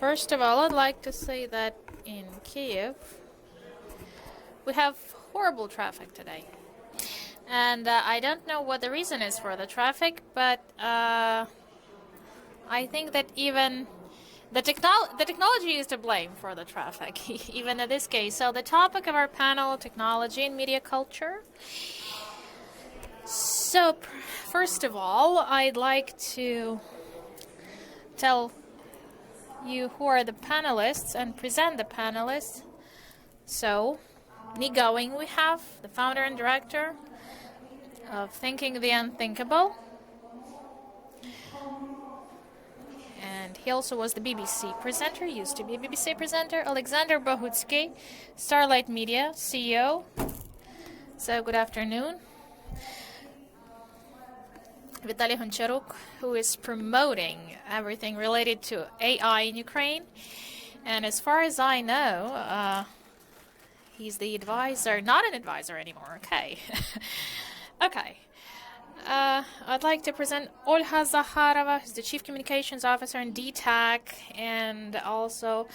First of all, I'd like to say that in Kiev, we have horrible traffic today. And I don't know what the reason is for the traffic, but I think that even the technology is to blame for the traffic, even in this case. So the topic of our panel, technology and media culture. So first of all, I'd like to tell you who are the panelists and present the panelists. So, Gowing we have, the founder and director of Thinking the Unthinkable. And he also was the BBC presenter, used to be a BBC presenter. Oleksandr Bohutskyi, StarLightMedia CEO. So, good afternoon. Vitaly Honcharuk, who is promoting everything related to AI in Ukraine. And as far as I know, he's the advisor, not an advisor anymore, okay. Okay. I'd like to present Olha Zakharova, who's the Chief Communications Officer in DTEK, and also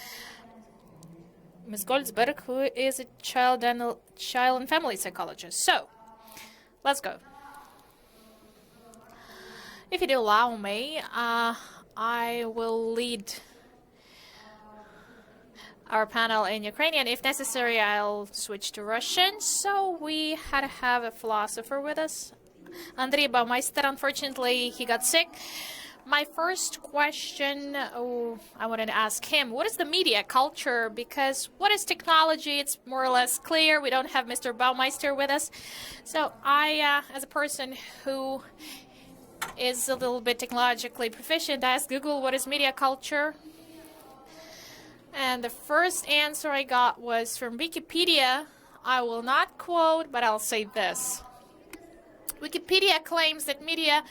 Ms. Goltsberg, who is a child and family psychologist. So, let's go. If you do allow me, I will lead our panel in Ukrainian. If necessary, I'll switch to Russian. So we had to have a philosopher with us, Andrei Baumeister. Unfortunately, he got sick. My first question, I wanted to ask him, what is the media culture? Because what is technology? It's more or less clear. We don't have Mr. Baumeister with us. So I, as a person who is a little bit technologically proficient, I asked Google, what is media culture? And the first answer I got was from Wikipedia. I will not quote, but I'll say this. Wikipedia claims that media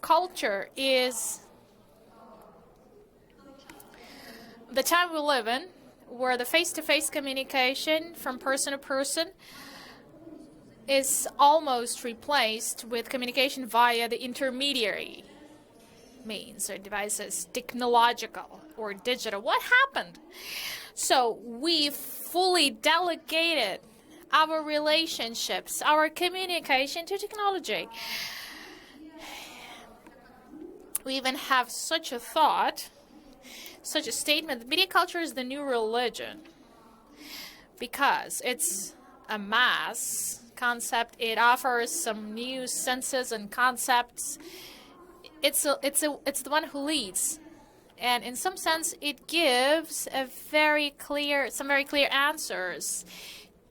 culture is the time we live in, where the face-to-face communication from person to person is almost replaced with communication via the intermediary means or devices, technological or digital. What happened? So we fully delegated our relationships, our communication to technology. We even have such a thought, such a statement, that media culture is the new religion because it's a mass concept. It offers some new senses and concepts. It's the one who leads, and in some sense, it gives some very clear answers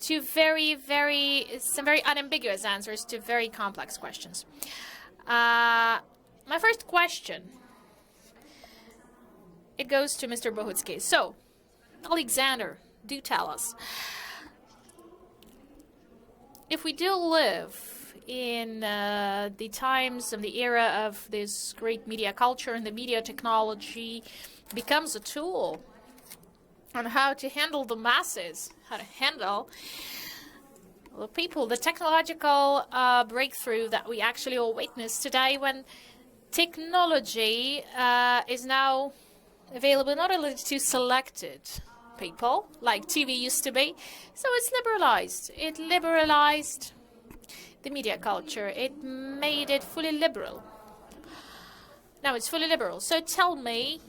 to some very unambiguous answers to very complex questions. My first question, it goes to Mr. Bohutskyi. So, Oleksandr, do tell us, if we do live in the times of the era of this great media culture and the media technology becomes a tool on how to handle the masses, how to handle the people, the technological breakthrough that we actually all witness today, when technology is now available not only to selected people, like TV used to be. So it's liberalized. It liberalized the media culture. It made it fully liberal. Now it's fully liberal. So tell me,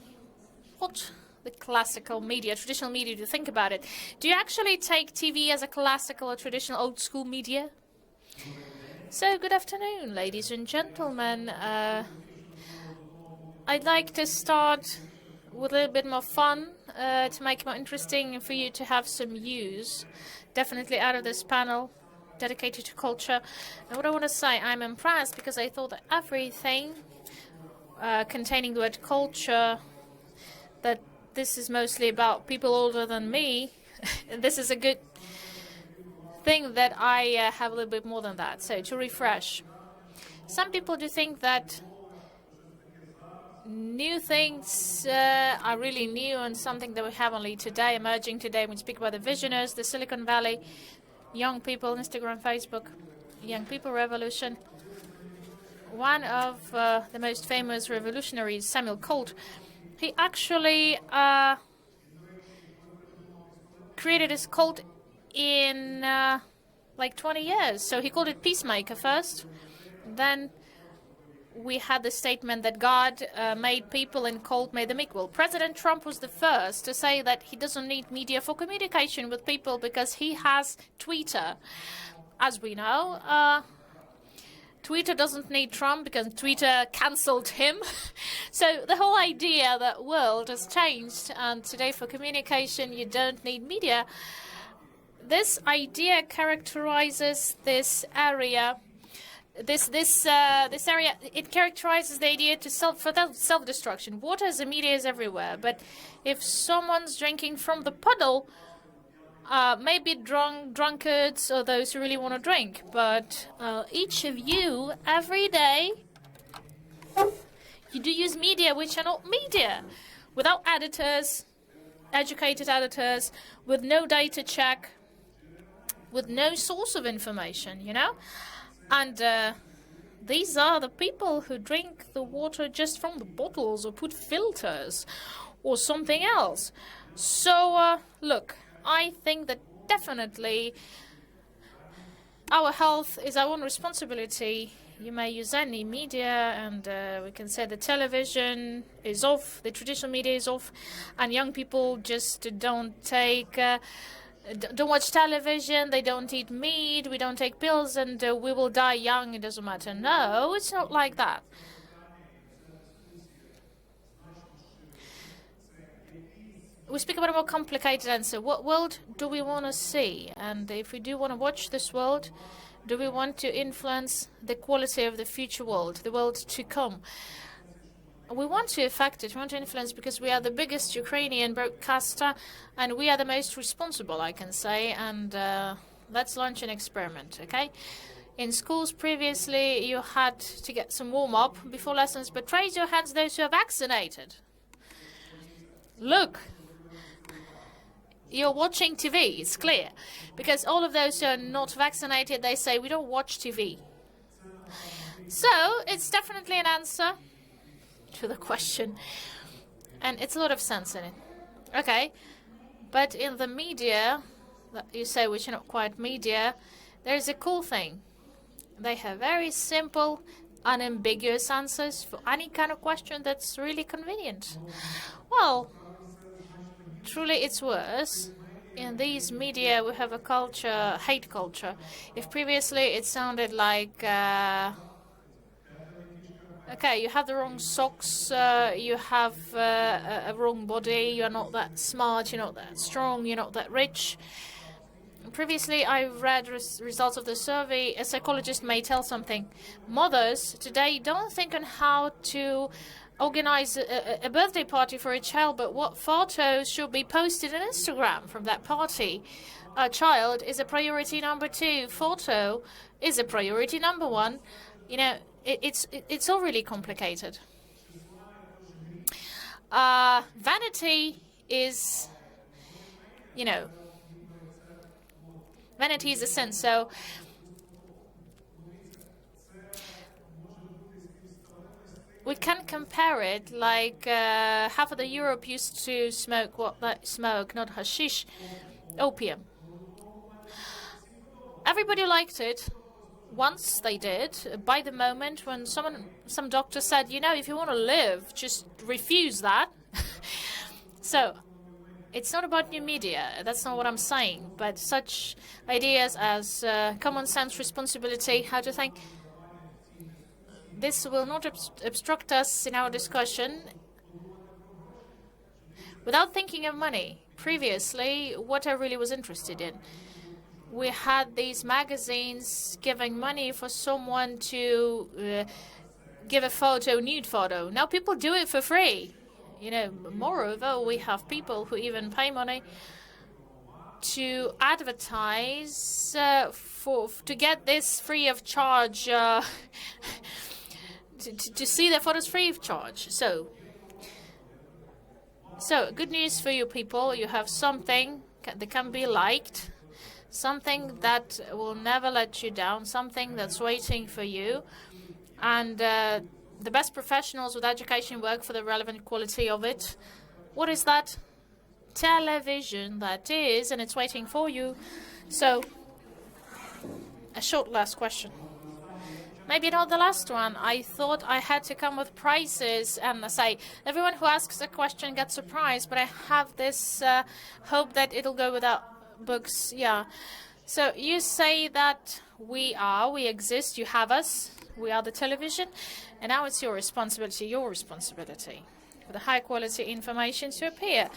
what the classical media, traditional media, do you think about it? Do you actually take TV as a classical or traditional old school media? So good afternoon, ladies and gentlemen. I'd like to start with a little bit more fun to make it more interesting and for you to have some use, definitely out of this panel dedicated to culture. And what I want to say, I'm impressed because I thought that everything containing the word culture, that this is mostly about people older than me. And this is a good thing that I have a little bit more than that. So to refresh, some people do think that new things are really new and something that we have only today, emerging today. When we speak about the visionaries, the Silicon Valley, young people, Instagram, Facebook, young people revolution. One of the most famous revolutionaries, Samuel Colt, he actually created his cult in like 20 years. So he called it Peacemaker first. Then we had the statement that God made people and cult made them equal. President Trump was the first to say that he doesn't need media for communication with people because he has Twitter. As we know, Twitter doesn't need Trump because Twitter cancelled him. So the whole idea that world has changed, and today for communication you don't need media. This idea characterizes this area. This area, it characterizes the idea to self-destruction. Water as a media is everywhere, but if someone's drinking from the puddle, maybe drunkards or those who really want to drink, but each of you, every day, you do use media which are not media, without editors, educated editors, with no data check, with no source of information, you know? And these are the people who drink the water just from the bottles or put filters or something else. So, look, I think that definitely our health is our own responsibility. You may use any media, and we can say the television is off, the traditional media is off, and young people just don't watch television, they don't eat meat, we don't take pills, and we will die young, it doesn't matter. No, it's not like that. We speak about a more complicated answer. What world do we want to see? And if we do want to watch this world, do we want to influence the quality of the future world, the world to come? We want to affect it, we want to influence, because we are the biggest Ukrainian broadcaster and we are the most responsible, I can say, and let's launch an experiment, okay? In schools previously you had to get some warm-up before lessons, but raise your hands those who are vaccinated. Look, you're watching TV, it's clear, because all of those who are not vaccinated, they say we don't watch TV. So it's definitely an answer to the question, and it's a lot of sense in it. Okay, but in the media that you say which are not quite media, there's a cool thing. They have very simple, unambiguous answers for any kind of question that's really convenient. Well, truly it's worse. In these media we have a culture, hate culture. If previously it sounded like okay, you have the wrong socks, you have a wrong body, you're not that smart, you're not that strong, you're not that rich. Previously, I read results of the survey. A psychologist may tell something. Mothers today don't think on how to organize a birthday party for a child, but what photos should be posted on Instagram from that party. A child is a priority number 2. Photo is a priority number 1. You know, it's all really complicated. Vanity is, you know, vanity is a sin. So we can compare it like half of the Europe used to smoke what they smoke, not hashish, opium. Everybody liked it. Once they did, by the moment when some doctor said, you know, if you want to live, just refuse that. So it's not about new media, that's not what I'm saying, but such ideas as common sense, responsibility, how to think, this will not obstruct us in our discussion. Without thinking of money, previously, what I really was interested in, we had these magazines giving money for someone to give a photo, nude photo. Now people do it for free. You know, moreover, we have people who even pay money to advertise to get this free of charge, to see their photos free of charge. So good news for you people. You have something that can be liked. Something that will never let you down, something that's waiting for you. And the best professionals with education work for the relevant quality of it. What is that? television that is, and it's waiting for you. So, a short last question. Maybe not the last one. I thought I had to come with prizes and say everyone who asks a question gets a prize, but I have this hope that it'll go without books. Yeah. So you say that we exist, you have us, we are the television, and now it's your responsibility for the high quality information to appear.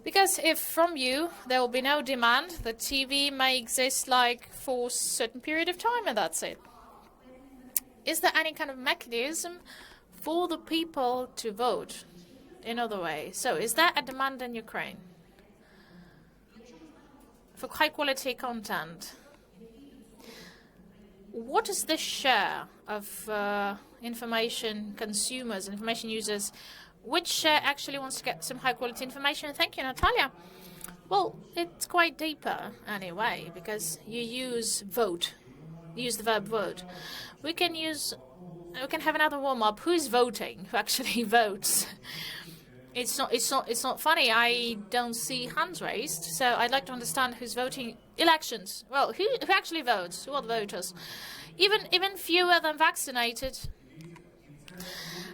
Because if from you there will be no demand, the TV may exist like for a certain period of time and that's it. Is there any kind of mechanism for the people to vote in other way? So is there a demand in Ukraine for high quality content? What is the share of information consumers, information users? Which share actually wants to get some high quality information? Thank you, Natalia. Well, it's quite deeper anyway, because you use vote. You use the verb vote. We can have another warm-up. Who is voting? Who actually votes? It's not funny. I don't see hands raised, so I'd like to understand who's voting. Elections. Well, who actually votes? Who are the voters? Even fewer than vaccinated.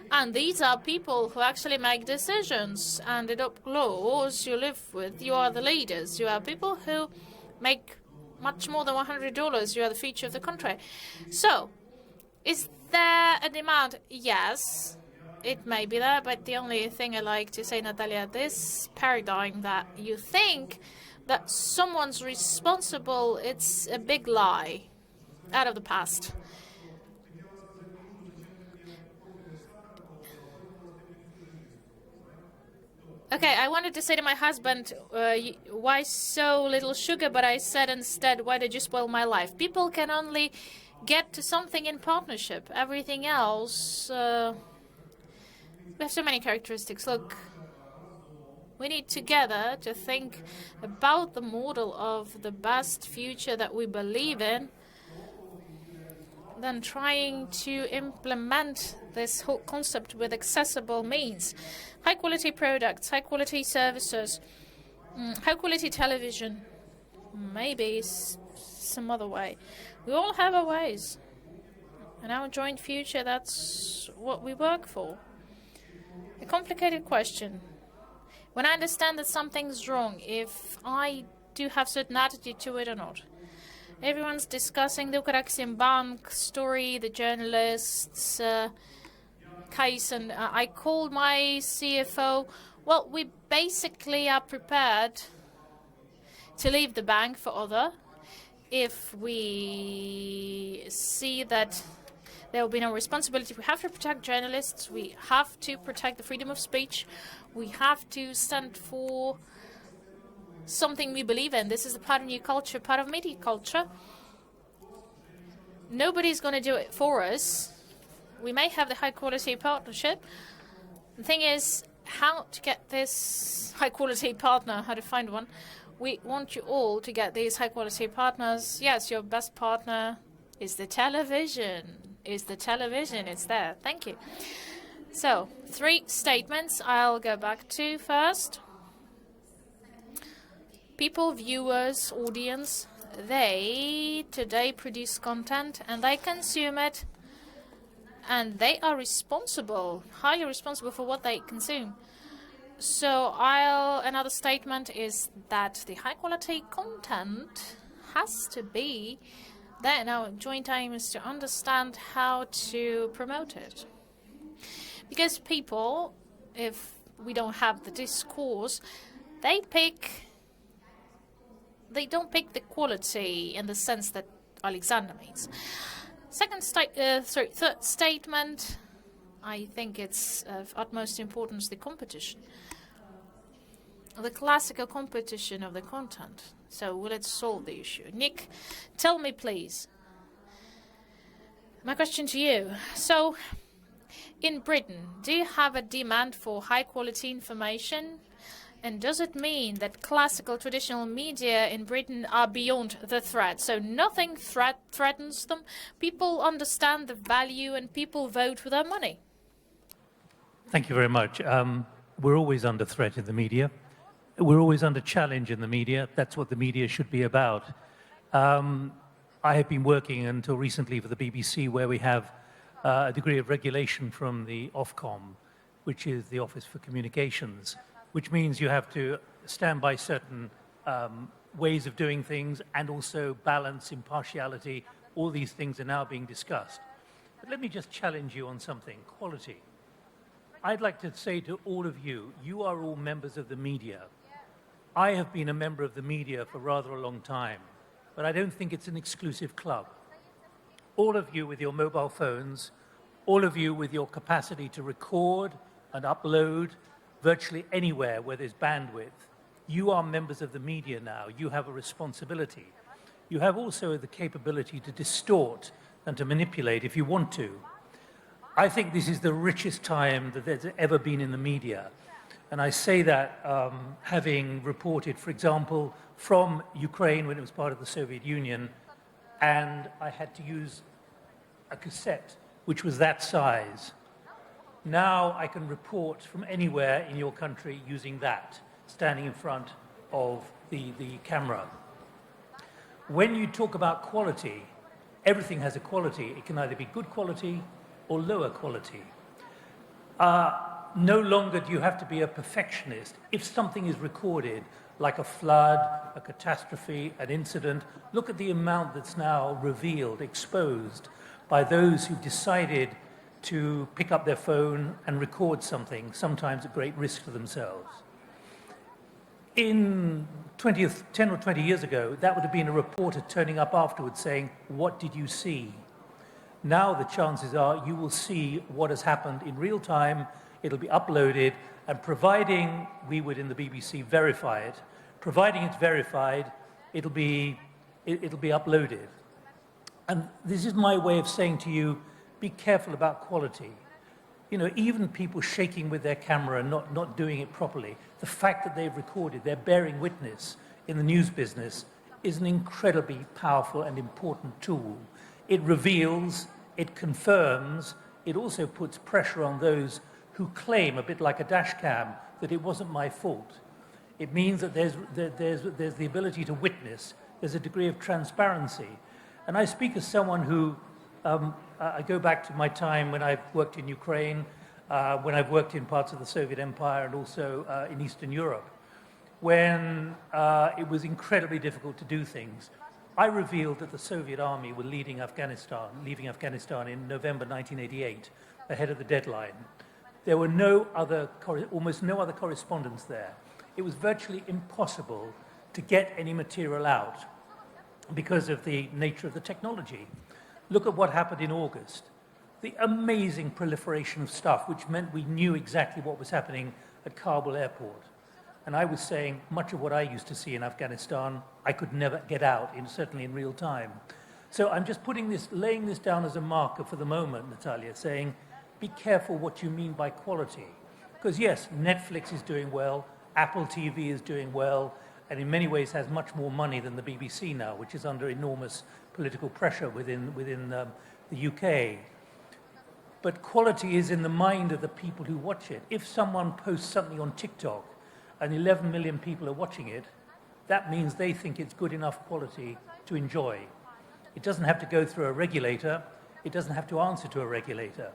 And these are people who actually make decisions and adopt laws you live with. You are the leaders. You are people who make much more than $100. You are the future of the country. So, is there a demand? Yes, it may be there, but the only thing I like to say, Natalia, this paradigm that you think that someone's responsible, it's a big lie out of the past. Okay, I wanted to say to my husband, why so little sugar? But I said instead, why did you spoil my life? People can only get to something in partnership. Everything else, we have so many characteristics. Look, we need together to think about the model of the best future that we believe in, then trying to implement this whole concept with accessible means. High-quality products, high-quality services, high-quality television, maybe some other way. We all have our ways. In our joint future, that's what we work for. A complicated question. When I understand that something's wrong, if I do have certain attitude to it or not. Everyone's discussing the Ukreaksien Bank story, the journalists' case, and I called my CFO. Well, we basically are prepared to leave the bank for other if we see that there will be no responsibility. We have to protect journalists. We have to protect the freedom of speech. We have to stand for something we believe in. This is a part of new culture, part of media culture. Nobody's going to do it for us. We may have the high-quality partnership. The thing is, how to get this high-quality partner, how to find one. We want you all to get these high-quality partners. Yes, your best partner is the television. It's there. Thank you. So, 3 statements I'll go back to first. People, viewers, audience, they today produce content and they consume it, and they are responsible, highly responsible for what they consume. So another statement is that the high quality content has to be there. Now, joint aim is to understand how to promote it. Because people, if we don't have the discourse, they don't pick the quality in the sense that Oleksandr means. Third statement, I think it's of utmost importance, the competition. The classical competition of the content. So let's solve the issue. Nick, tell me please. My question to you. So, in Britain, do you have a demand for high quality information? And does it mean that classical traditional media in Britain are beyond the threat? So nothing threatens them. People understand the value and people vote with their money. Thank you very much. We're always under threat in the media. we're always under challenge in the media. That's what the media should be about. I have been working until recently for the BBC, where we have a degree of regulation from the Ofcom, which is the Office for Communications, which means you have to stand by certain ways of doing things and also balance impartiality. All these things are now being discussed. But let me just challenge you on something: quality. I'd like to say to all of you, you are all members of the media. I have been a member of the media for rather a long time, but I don't think it's an exclusive club. All of you with your mobile phones, all of you with your capacity to record and upload virtually anywhere where there's bandwidth, you are members of the media now. You have a responsibility. You have also the capability to distort and to manipulate if you want to. I think this is the richest time that there's ever been in the media. And I say that having reported, for example, from Ukraine when it was part of the Soviet Union, and I had to use a cassette which was that size. Now I can report from anywhere in your country using that, standing in front of the camera. When you talk about quality, everything has a quality. It can either be good quality or lower quality. No longer do you have to be a perfectionist. If something is recorded, like a flood, a catastrophe, an incident, look at the amount that's now revealed, exposed by those who've decided to pick up their phone and record something, sometimes at great risk to themselves. In 10 or 20 years ago, that would have been a reporter turning up afterwards saying, "What did you see?" Now the chances are you will see what has happened in real time. It'll be uploaded, and providing we would in the BBC verify it, providing it's verified, it'll be uploaded. And this is my way of saying to you, be careful about quality. You know, even people shaking with their camera and not doing it properly, the fact that they've recorded, they're bearing witness in the news business, is an incredibly powerful and important tool. It reveals, it confirms, it also puts pressure on those who claim, a bit like a dash cam, that it wasn't my fault. It means that there's the ability to witness, there's a degree of transparency. And I speak as someone who, I go back to my time when I've worked in Ukraine, when I've worked in parts of the Soviet Empire and also in Eastern Europe, when it was incredibly difficult to do things. I revealed that the Soviet army were leaving Afghanistan in November 1988, ahead of the deadline. There were almost no other correspondence there. It was virtually impossible to get any material out because of the nature of the technology. Look at what happened in August. The amazing proliferation of stuff, which meant we knew exactly what was happening at Kabul airport. And I was saying much of what I used to see in Afghanistan, I could never get out, certainly in real time. So I'm just laying this down as a marker for the moment, Natalia, saying, be careful what you mean by quality. Because yes, Netflix is doing well, Apple TV is doing well, and in many ways has much more money than the BBC now, which is under enormous political pressure within the UK. But quality is in the mind of the people who watch it. If someone posts something on TikTok and 11 million people are watching it, that means they think it's good enough quality to enjoy. It doesn't have to go through a regulator. It doesn't have to answer to a regulator.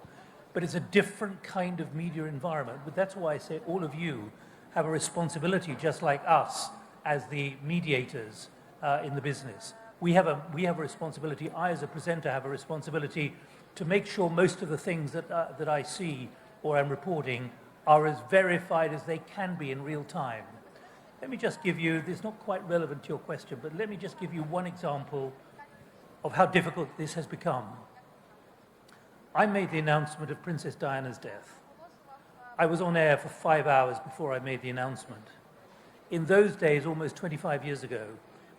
But it's a different kind of media environment. But that's why I say all of you have a responsibility, just like us, as the mediators in the business. We have a responsibility. I, as a presenter, have a responsibility to make sure most of the things that I see or am reporting are as verified as they can be in real time. Let me just give you, this is not quite relevant to your question, but let me just give you one example of how difficult this has become. I made the announcement of Princess Diana's death. I was on air for 5 hours before I made the announcement. In those days, almost 25 years ago,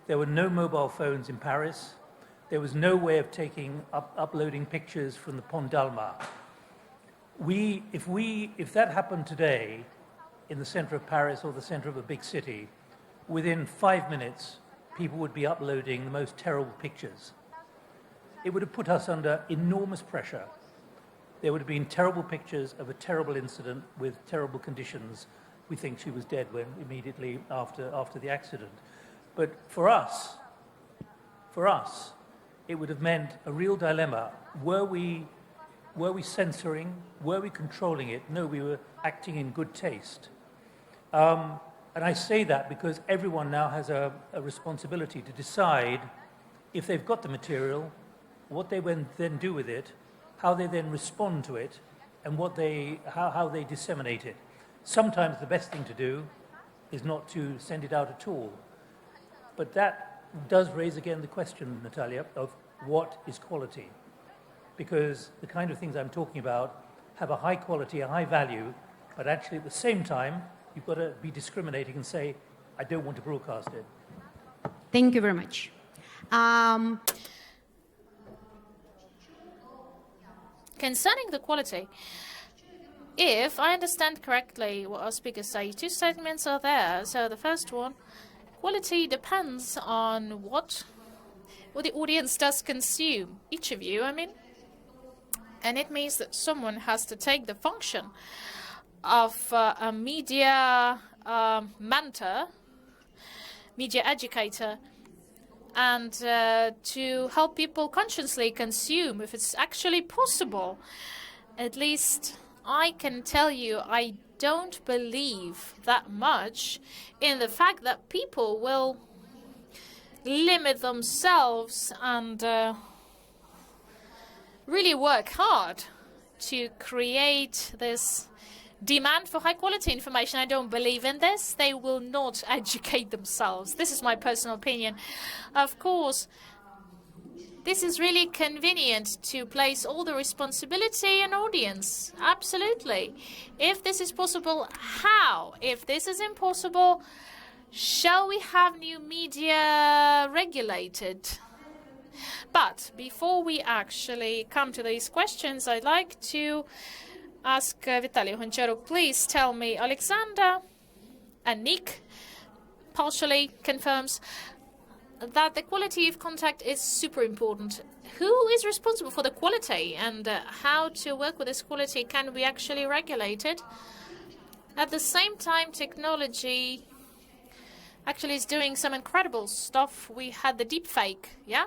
there were no mobile phones in Paris. There was no way of uploading pictures from the Pont d'Alma. If that happened today in the center of Paris or the center of a big city, within 5 minutes, people would be uploading the most terrible pictures. It would have put us under enormous pressure. There would have been terrible pictures of a terrible incident with terrible conditions. we think she was dead when immediately after the accident. But for us, it would have meant a real dilemma. Were we censoring? Were we controlling it? No, we were acting in good taste. And I say that because everyone now has a responsibility to decide if they've got the material, what they then do with it, how they then respond to it, and how they disseminate it. Sometimes the best thing to do is not to send it out at all. But that does raise again the question, Natalia, of what is quality? Because the kind of things I'm talking about have a high quality, a high value, but actually at the same time, you've got to be discriminating and say, I don't want to broadcast it. Thank you very much. Concerning the quality, if I understand correctly what our speakers say, two statements are there. So the first one, quality depends on what the audience does consume, each of you, I mean. And it means that someone has to take the function of a media mentor, media educator, and to help people consciously consume, if it's actually possible. At least I can tell you I don't believe that much in the fact that people will limit themselves and really work hard to create this demand for high quality information. I don't believe in this. They will not educate themselves. This is my personal opinion. Of course, this is really convenient to place all the responsibility on audience. Absolutely. If this is possible, how? If this is impossible, shall we have new media regulated? But before we actually come to these questions, I'd like to ask Vitaly Honcharuk, please tell me, Oleksandr and Nick partially confirms that the quality of contact is super important. Who is responsible for the quality and how to work with this quality? Can we actually regulate it? At the same time, technology actually is doing some incredible stuff. We had the deepfake, yeah?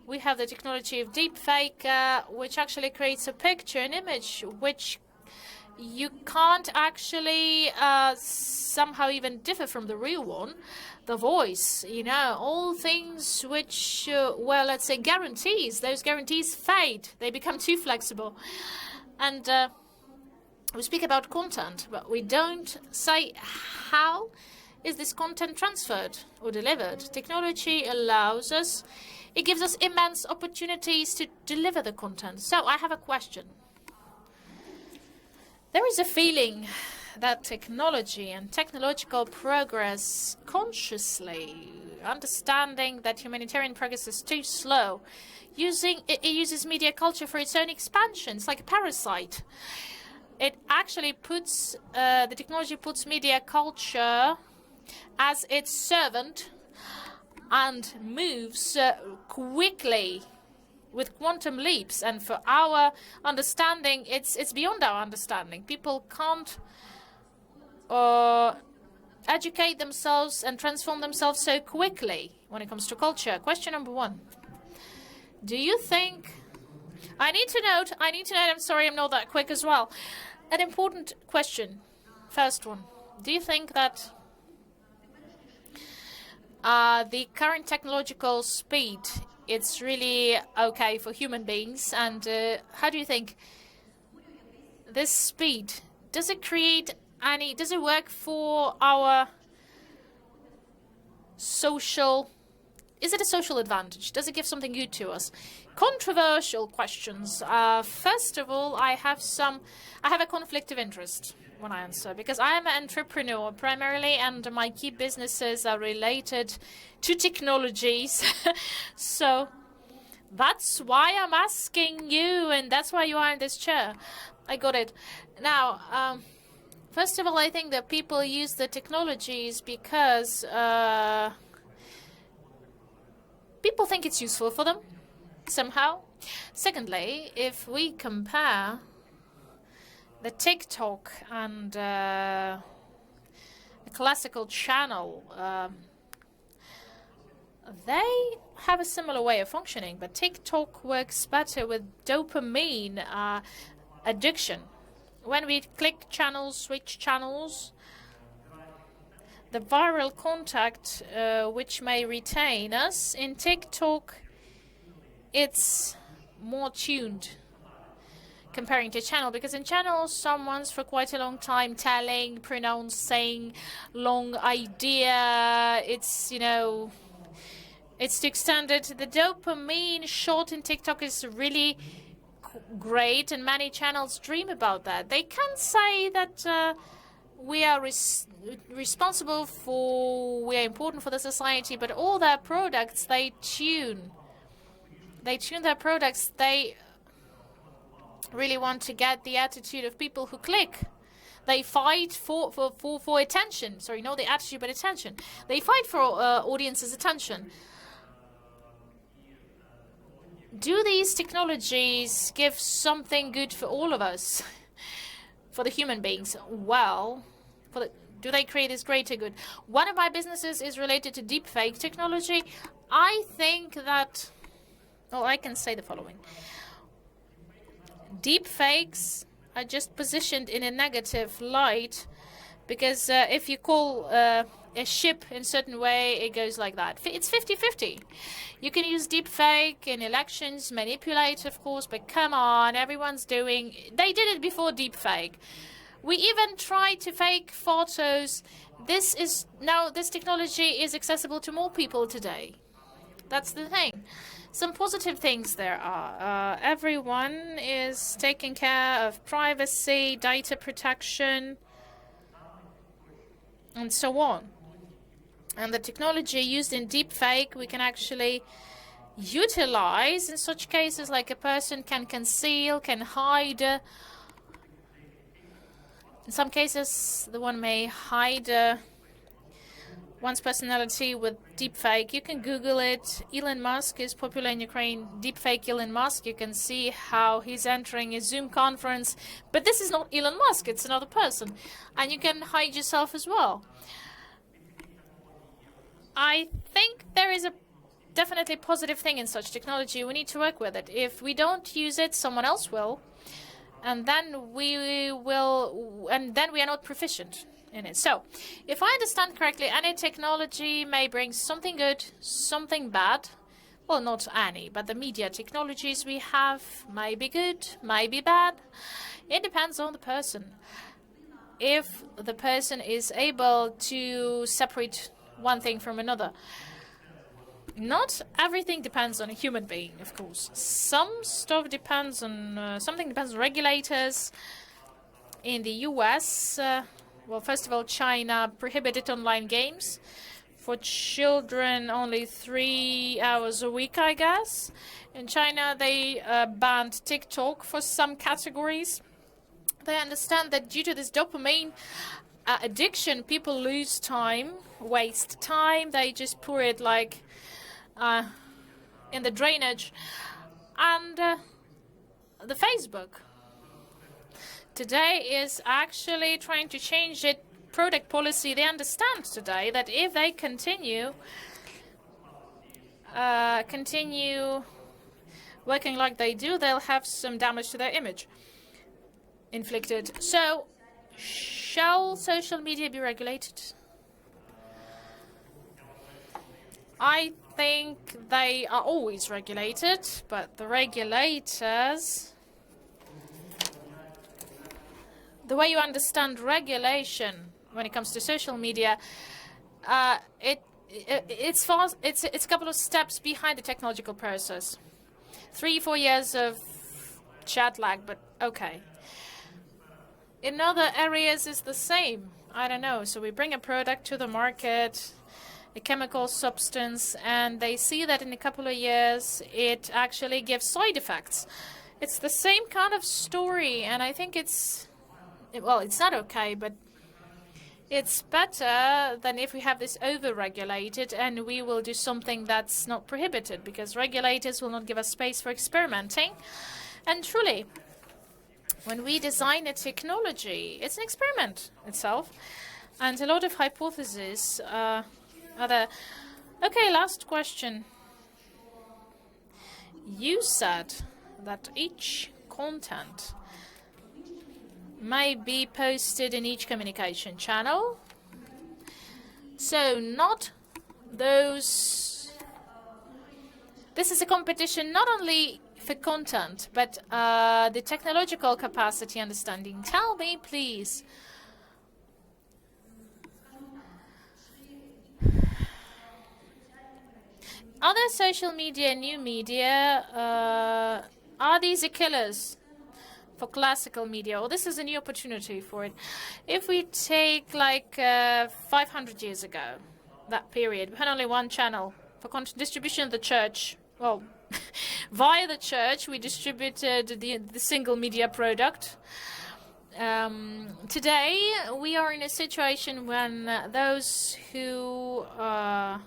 We have the technology of deepfake, which actually creates a picture, an image, which you can't actually somehow even differ from the real one. The voice, you know, all things which, well, let's say guarantees. Those guarantees fade. They become too flexible. And we speak about content, but we don't say how is this content transferred or delivered. Technology allows us, it gives us immense opportunities to deliver the content. So I have a question. There is a feeling that technology and technological progress consciously, understanding that humanitarian progress is too slow, it uses media culture for its own expansion. It's like a parasite. It actually puts, the technology puts media culture as its servant and moves quickly with quantum leaps. And for our understanding, it's beyond our understanding. People can't educate themselves and transform themselves so quickly when it comes to culture. Question number one. Do you think... I need to note, I'm sorry I'm not that quick as well. An important question. First one. Do you think that the current technological speed, it's really okay for human beings? And how do you think this speed, does it work for our social, is it a social advantage? Does it give something good to us? Controversial questions. First of all, I have a conflict of interest when I answer, because I am an entrepreneur primarily, and my key businesses are related to technologies. So that's why I'm asking you, and that's why you are in this chair. I got it. Now, first of all, I think that people use the technologies because people think it's useful for them somehow. Secondly, if we compare the TikTok and classical channel, they have a similar way of functioning, but TikTok works better with dopamine addiction. When we click channels, switch channels, the viral contact which may retain us, in TikTok it's more tuned comparing to channel, because in channel someone's for quite a long time telling, pronouncing long idea, it's, you know, it's too extended. The dopamine shot in TikTok is really great, and many channels dream about that. They can say that we are responsible for, we are important for the society, but all their products, they tune their products. They really want to get the attitude of people who click. They fight for attention. Sorry, not the attitude, but attention. They fight for audience's attention. Do these technologies give something good for all of us, for the human beings? Well, do they create this greater good? One of my businesses is related to deepfake technology. I think that, well, I can say the following. Deepfakes are just positioned in a negative light, because if you call a ship in a certain way, it goes like that. It's 50-50. You can use deepfake in elections, manipulate, of course, but come on, everyone's doing... They did it before deepfake. We even tried to fake photos. This technology is accessible to more people today. That's the thing. Some positive things there are. Everyone is taking care of privacy, data protection, and so on. And the technology used in deepfake, we can actually utilize in such cases, like a person can conceal, can hide. In some cases, the one may hide one's personality with deepfake. You can Google it. Elon Musk is popular in Ukraine. Deepfake Elon Musk. You can see how he's entering a Zoom conference. But this is not Elon Musk. It's another person. And you can hide yourself as well. I think there is a definitely positive thing in such technology. We need to work with it. If we don't use it, someone else will. And then we are not proficient in it. So, if I understand correctly, any technology may bring something good, something bad. Well, not any, but the media technologies we have may be good, may be bad. It depends on the person. If the person is able to separate one thing from another. Not everything depends on a human being, of course. Some stuff depends on, something depends on regulators. In the US, well, first of all, China prohibited online games for children only 3 hours a week, I guess. In China, they banned TikTok for some categories. They understand that due to this dopamine addiction, people lose time, waste time. They just pour it like in the drainage. And the Facebook today is actually trying to change its product policy. They understand today that if they continue working like they do, they'll have some damage to their image inflicted. So, shall social media be regulated? I think they are always regulated, but the regulators, the way you understand regulation when it comes to social media, it's a couple of steps behind the technological process. 3-4 years of chat lag, but okay. In other areas, it's the same. I don't know. So we bring a product to the market, a chemical substance, and they see that in a couple of years it actually gives side effects. It's the same kind of story, and I think it's not okay, but it's better than if we have this over-regulated and we will do something that's not prohibited, because regulators will not give us space for experimenting. And truly, when we design a technology, it's an experiment itself. And a lot of hypotheses are there. Okay, last question. You said that each content may be posted in each communication channel. So not those. This is a competition not only for content, but the technological capacity understanding. Tell me, please. Other social media, new media, are these killers for classical media? Or this is a new opportunity for it? If we take like 500 years ago, that period, we had only one channel for distribution of the church. Well, via the church, we distributed the single media product. Today, we are in a situation when those who are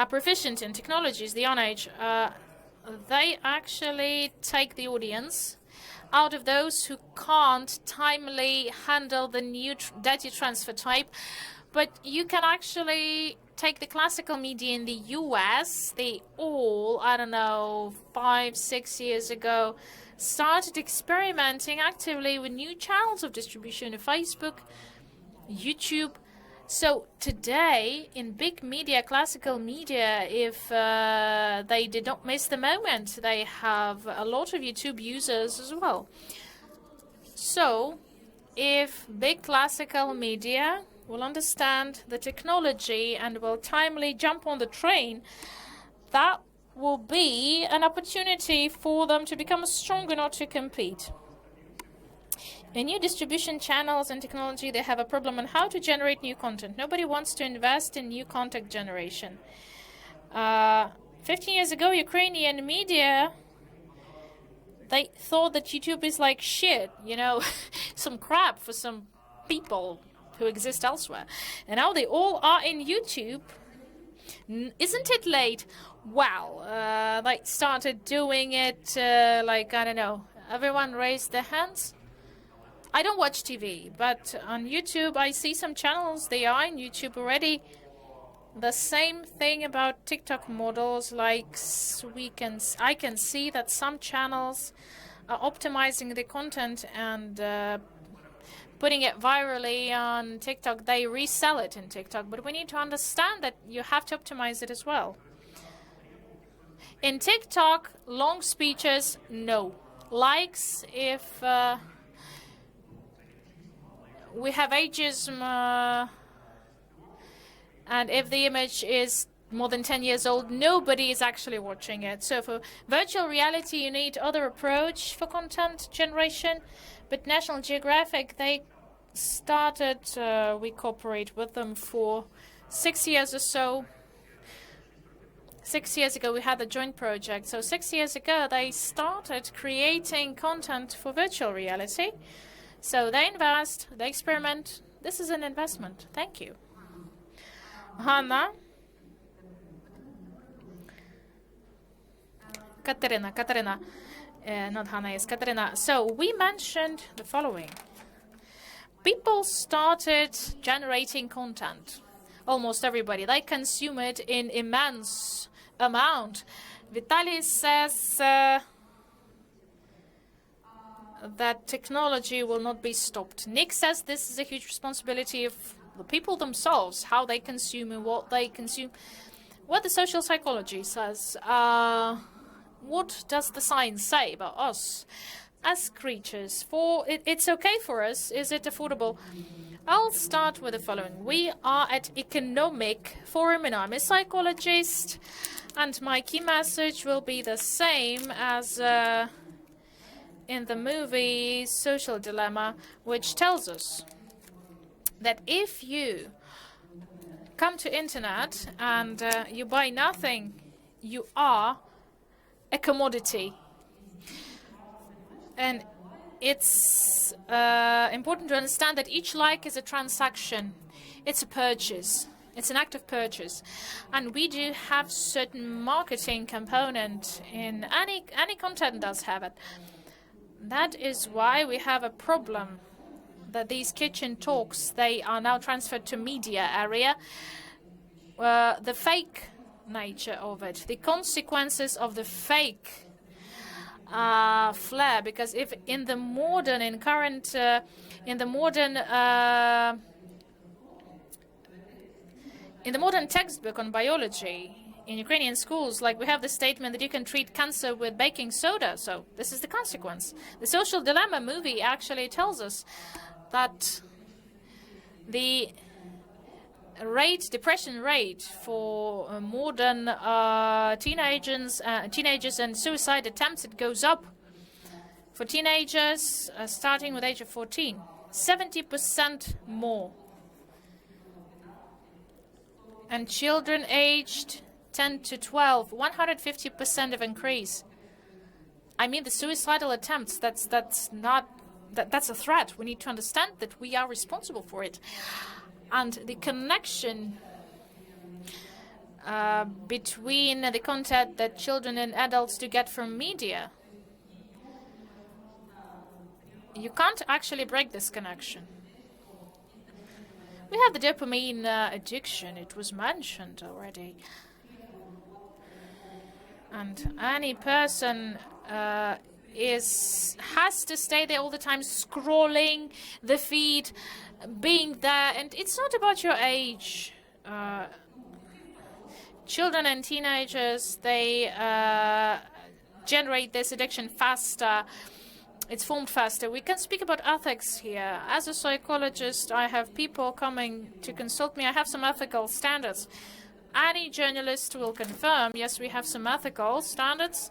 proficient in technologies, the on-age, they actually take the audience out of those who can't timely handle the new data transfer type. But you can actually take the classical media in the US. They all, I don't know, 5-6 years ago, started experimenting actively with new channels of distribution of Facebook, YouTube. So today, in big media, classical media, if they did not miss the moment, they have a lot of YouTube users as well. So if big classical media will understand the technology and will timely jump on the train, that will be an opportunity for them to become stronger, not to compete. In new distribution channels and technology, they have a problem on how to generate new content. Nobody wants to invest in new content generation. 15 years ago, Ukrainian media, they thought that YouTube is like shit, you know, some crap for some people who exist elsewhere. And now they all are in YouTube. Isn't it late? Well, they started doing it like, I don't know, everyone raised their hands. I don't watch TV, but on YouTube I see some channels, they are in YouTube already. The same thing about TikTok models, like I can see that some channels are optimizing the content and putting it virally on TikTok. They resell it in TikTok, but we need to understand that you have to optimize it as well. In TikTok, long speeches, no. Likes, if we have ageism, and if the image is more than 10 years old, nobody is actually watching it. So for virtual reality, you need other approach for content generation. But National Geographic, they started, we cooperate with them for 6 years or so. 6 years ago, we had a joint project. So 6 years ago, they started creating content for virtual reality. So they invest, they experiment. This is an investment. Thank you. Hanna. Kateryna. Not Hanna, it's Kateryna. So we mentioned the following. People started generating content. Almost everybody. They consume it in immense amount. Vitaly says that technology will not be stopped. Nick says this is a huge responsibility of the people themselves, how they consume and what they consume. What the social psychology says, what does the science say about us as creatures? It's okay for us. Is it affordable? I'll start with the following. We are at Economic Forum and I'm a psychologist, and my key message will be the same as in the movie Social Dilemma, which tells us that if you come to internet and you buy nothing, you are a commodity. And it's important to understand that each like is a transaction. It's a purchase. It's an act of purchase. And we do have certain marketing component in any content does have it. That is why we have a problem that these kitchen talks, they are now transferred to media area. The fake nature of it, the consequences of the fake flair, because if in the modern, in the modern textbook on biology in Ukrainian schools, like we have the statement that you can treat cancer with baking soda. So this is the consequence. The Social Dilemma movie actually tells us that the depression rate for modern teenagers and suicide attempts, it goes up. For teenagers starting with age of 14, 70% more. And children aged 10 to 12, 150% of increase. I mean, the suicidal attempts, that's a threat. We need to understand that we are responsible for it. And the connection between the content that children and adults do get from media, you can't actually break this connection. We have the dopamine addiction. It was mentioned already. And any person has to stay there all the time, scrolling the feed, being there. And it's not about your age. Children and teenagers, they generate this addiction faster. It's formed faster. We can speak about ethics here. As a psychologist, I have people coming to consult me. I have some ethical standards. Any journalist will confirm, yes, we have some ethical standards.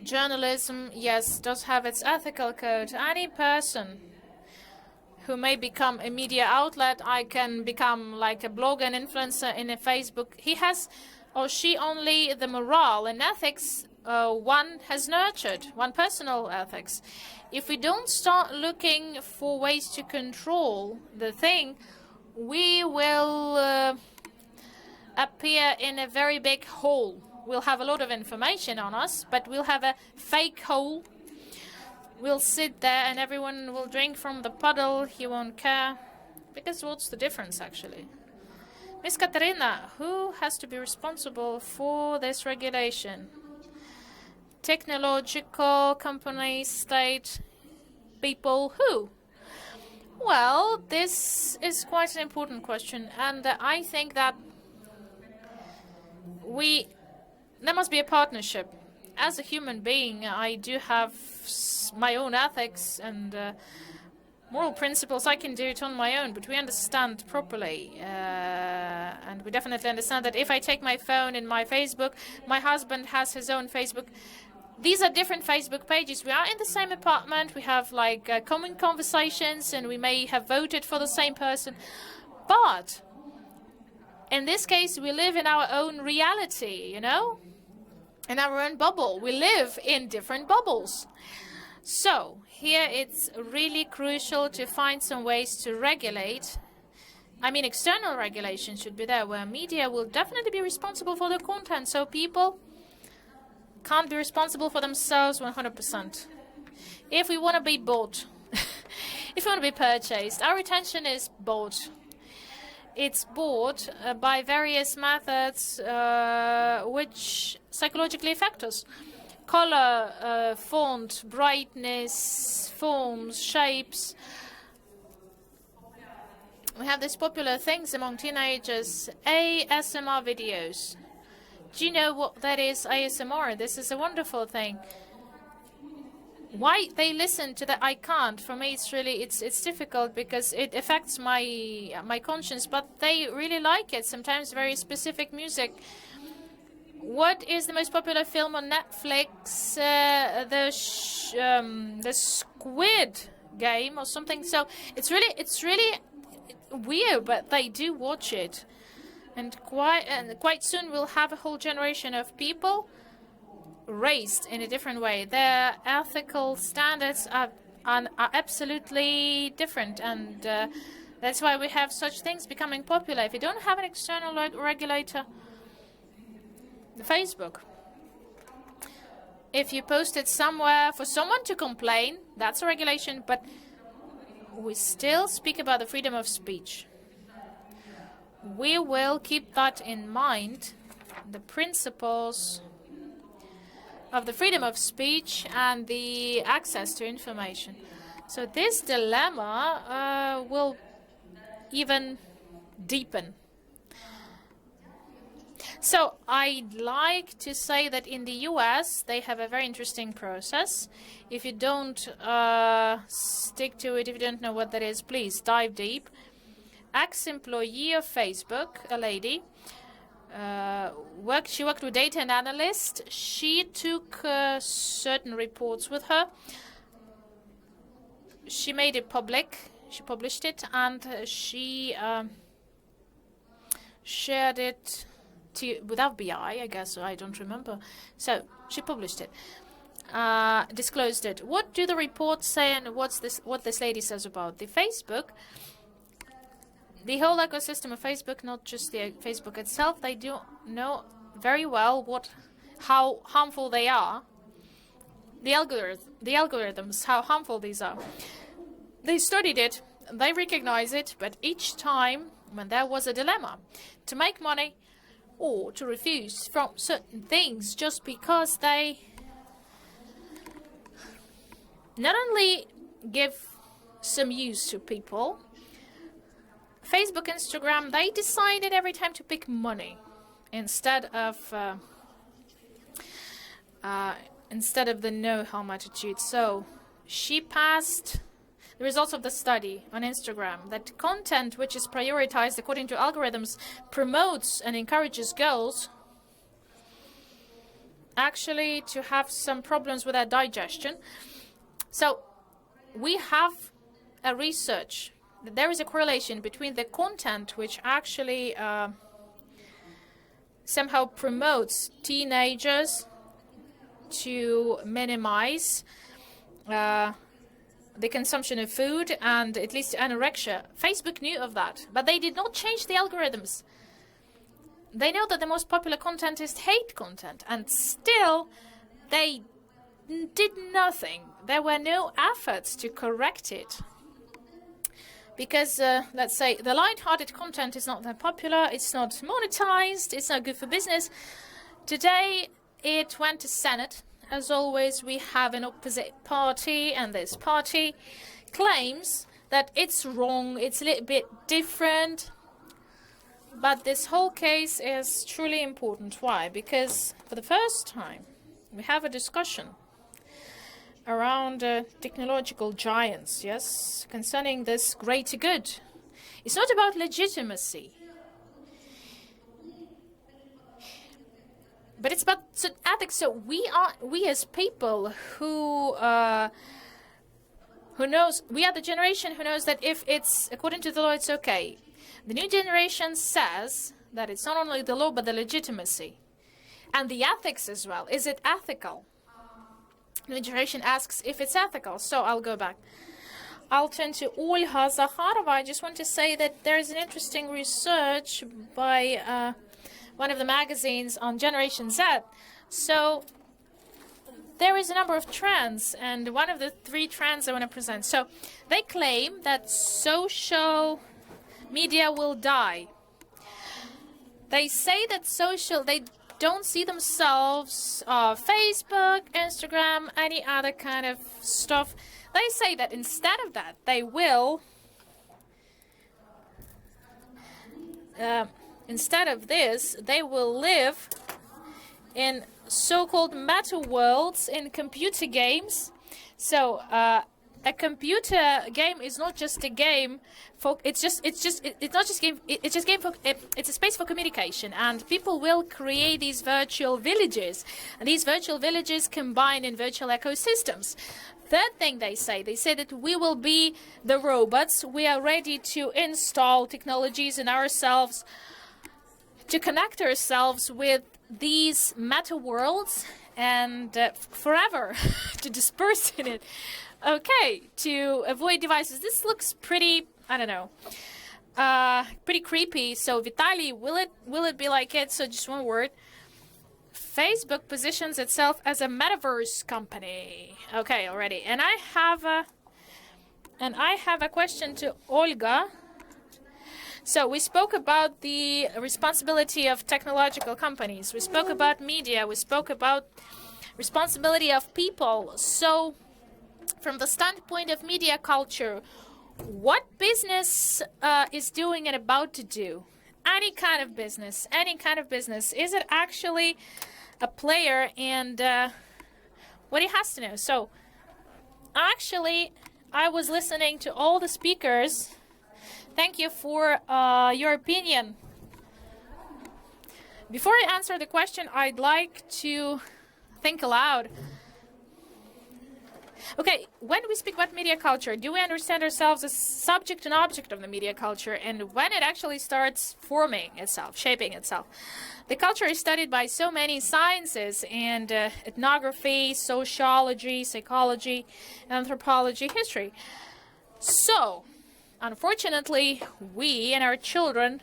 Journalism, yes, does have its ethical code. Any person who may become a media outlet, I can become like a blogger and influencer in a Facebook. He has or she only the morale and ethics one has nurtured, one personal ethics. If we don't start looking for ways to control the thing, we will appear in a very big hole. We'll have a lot of information on us, but we'll have a fake hole. We'll sit there and everyone will drink from the puddle. He won't care. Because what's the difference, actually? Miss Kateryna, who has to be responsible for this regulation? Technological companies, state, people, who? Well, this is quite an important question, and I think that there must be a partnership. As a human being, I do have my own ethics and moral principles. I can do it on my own, but we understand properly, and we definitely understand that if I take my phone in my Facebook, my husband has his own Facebook. These are different Facebook pages. We are in the same apartment. We have like common conversations, and we may have voted for the same person. But in this case, we live in our own reality, you know, in our own bubble. We live in different bubbles. So here it's really crucial to find some ways to regulate. I mean, external regulation should be there, where media will definitely be responsible for the content. So people can't be responsible for themselves 100%. If we want to be bought, if we want to be purchased, our attention is bought. It's bought by various methods which psychologically affect us. Color, font, brightness, forms, shapes. We have these popular things among teenagers, ASMR videos. Do you know what that is, ASMR? This is a wonderful thing. Why they listen to that, I can't. For me, it's really it's difficult because it affects my conscience. But they really like it. Sometimes very specific music. What is the most popular film on Netflix? The Squid Game or something. So it's really weird, but they do watch it. And quite soon we'll have a whole generation of people raised in a different way. Their ethical standards are absolutely different, and that's why we have such things becoming popular. If you don't have an external regulator, Facebook, if you post it somewhere for someone to complain, that's a regulation, but we still speak about the freedom of speech. We will keep that in mind, the principles of the freedom of speech and the access to information. So this dilemma will even deepen. So I'd like to say that in the US, they have a very interesting process. If you don't stick to it, if you don't know what that is, please dive deep. Ex-employee of Facebook, a lady, she worked with data and analyst. She took certain reports with her. She made it public. She published it, and she shared it without BI, I guess. I don't remember. So she published it, disclosed it. What do the reports say, and what this lady says about the Facebook? The whole ecosystem of Facebook, not just the Facebook itself, they do know very well how harmful they are. The algorithms, how harmful these are. They studied it, they recognize it, but each time when there was a dilemma to make money or to refuse from certain things just because they not only give some use to people, Facebook, Instagram, they decided every time to pick money instead of the know-how attitude. So she passed the results of the study on Instagram that content which is prioritized according to algorithms promotes and encourages girls actually to have some problems with their digestion. So we have a research that there is a correlation between the content which actually somehow promotes teenagers to minimize the consumption of food and it leads to anorexia. Facebook knew of that, but they did not change the algorithms. They know that the most popular content is hate content, and still they did nothing. There were no efforts to correct it. Because, let's say, the light-hearted content is not that popular, it's not monetized, it's not good for business. Today, it went to Senate. As always, we have an opposite party, and this party claims that it's wrong, it's a little bit different. But this whole case is truly important. Why? Because for the first time, we have a discussion around technological giants, yes, concerning this greater good. It's not about legitimacy, but it's about ethics. So we as people who knows, we are the generation who knows that if it's according to the law, it's okay. The new generation says that it's not only the law, but the legitimacy and the ethics as well. Is it ethical? The new generation asks if it's ethical. So I'll go back. I'll turn to Olha Zakharova. I just want to say that there is an interesting research by one of the magazines on Generation Z. So there is a number of trends, and one of the 3 trends I want to present. So they claim that social media will die. They say that they don't see themselves Facebook, Instagram, any other kind of stuff. They say that instead of that, they will instead of this, they will live in so-called meta worlds in computer games. So a computer game is not just a game for it's a space for communication, and people will create these virtual villages, and these virtual villages combine in virtual ecosystems. Third thing they say that we will be the robots. We are ready to install technologies in ourselves to connect ourselves with these meta worlds and forever to disperse in it. Okay, to avoid devices. This looks pretty, I don't know, pretty creepy. So Vitaly, will it be like it? So just one word. Facebook positions itself as a metaverse company. Okay, already. And I have And I have a question to Olga. So we spoke about the responsibility of technological companies. We spoke about media. We spoke about responsibility of people. So from the standpoint of media culture, what business is doing and about to do? Any kind of business, is it actually a player? And what he has to know. So actually, I was listening to all the speakers. Thank you for your opinion. Before I answer the question, I'd like to think aloud. Okay, when we speak about media culture, do we understand ourselves as subject and object of the media culture, and when it actually starts forming itself, shaping itself? The culture is studied by so many sciences and ethnography, sociology, psychology, anthropology, history. So, unfortunately, we and our children,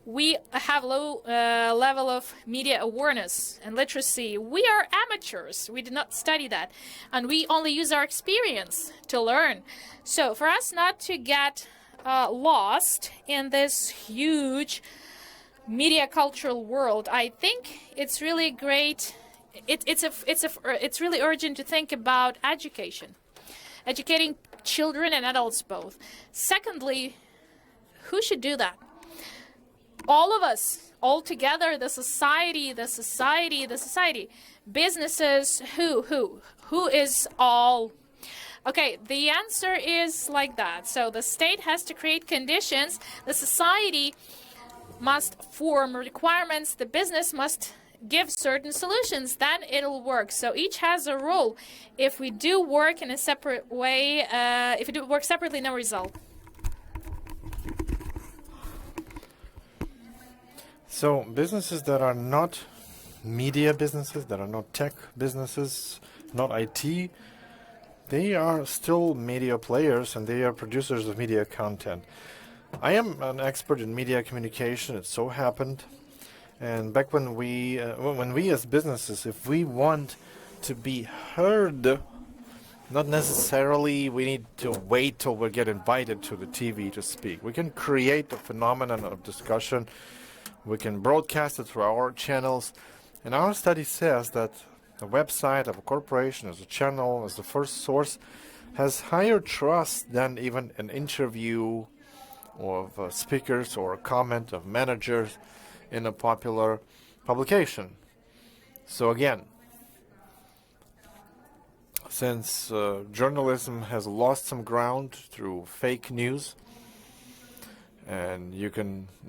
we have low level of media awareness and literacy. We are amateurs. We did not study that. And we only use our experience to learn. So for us not to get lost in this huge media cultural world, I think it's really great. It's really urgent to think about education. Educating children and adults both. Secondly, who should do that? All of us, all together, the society. Businesses, who is all? Okay, the answer is like that. So the state has to create conditions. The society must form requirements. The business must give certain solutions. Then it'll work. So each has a role. If we do work in a separate way, if we do work separately, no result. So businesses that are not media businesses, that are not tech businesses, not IT, they are still media players and they are producers of media content. I am an expert in media communication, it so happened. And back when we as businesses, if we want to be heard, not necessarily we need to wait till we get invited to the TV to speak. We can create a phenomenon of discussion. We can broadcast it through our channels. And our study says that a website of a corporation as a channel, as the first source, has higher trust than even an interview of speakers or a comment of managers in a popular publication. So again, since journalism has lost some ground through fake news, and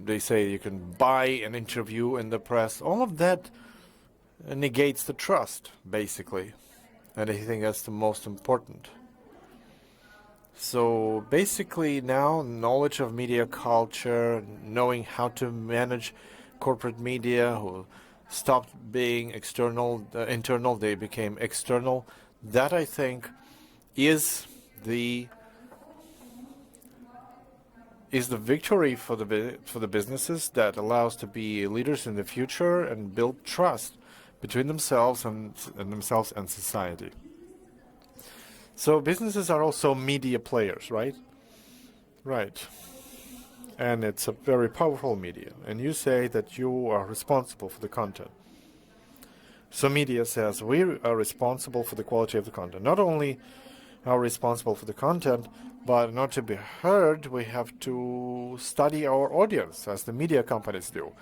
they say you can buy an interview in the press, all of that negates the trust, basically. And I think that's the most important. So basically now, knowledge of media culture, knowing how to manage corporate media who stopped being internal, they became external. That, I think, is the victory for the businesses that allows to be leaders in the future and build trust between themselves and society. So businesses are also media players, right? Right. And it's a very powerful media. And you say that you are responsible for the content. So media says we are responsible for the quality of the content. Not only are we responsible for the content, but in order to be heard, we have to study our audience, as the media companies do.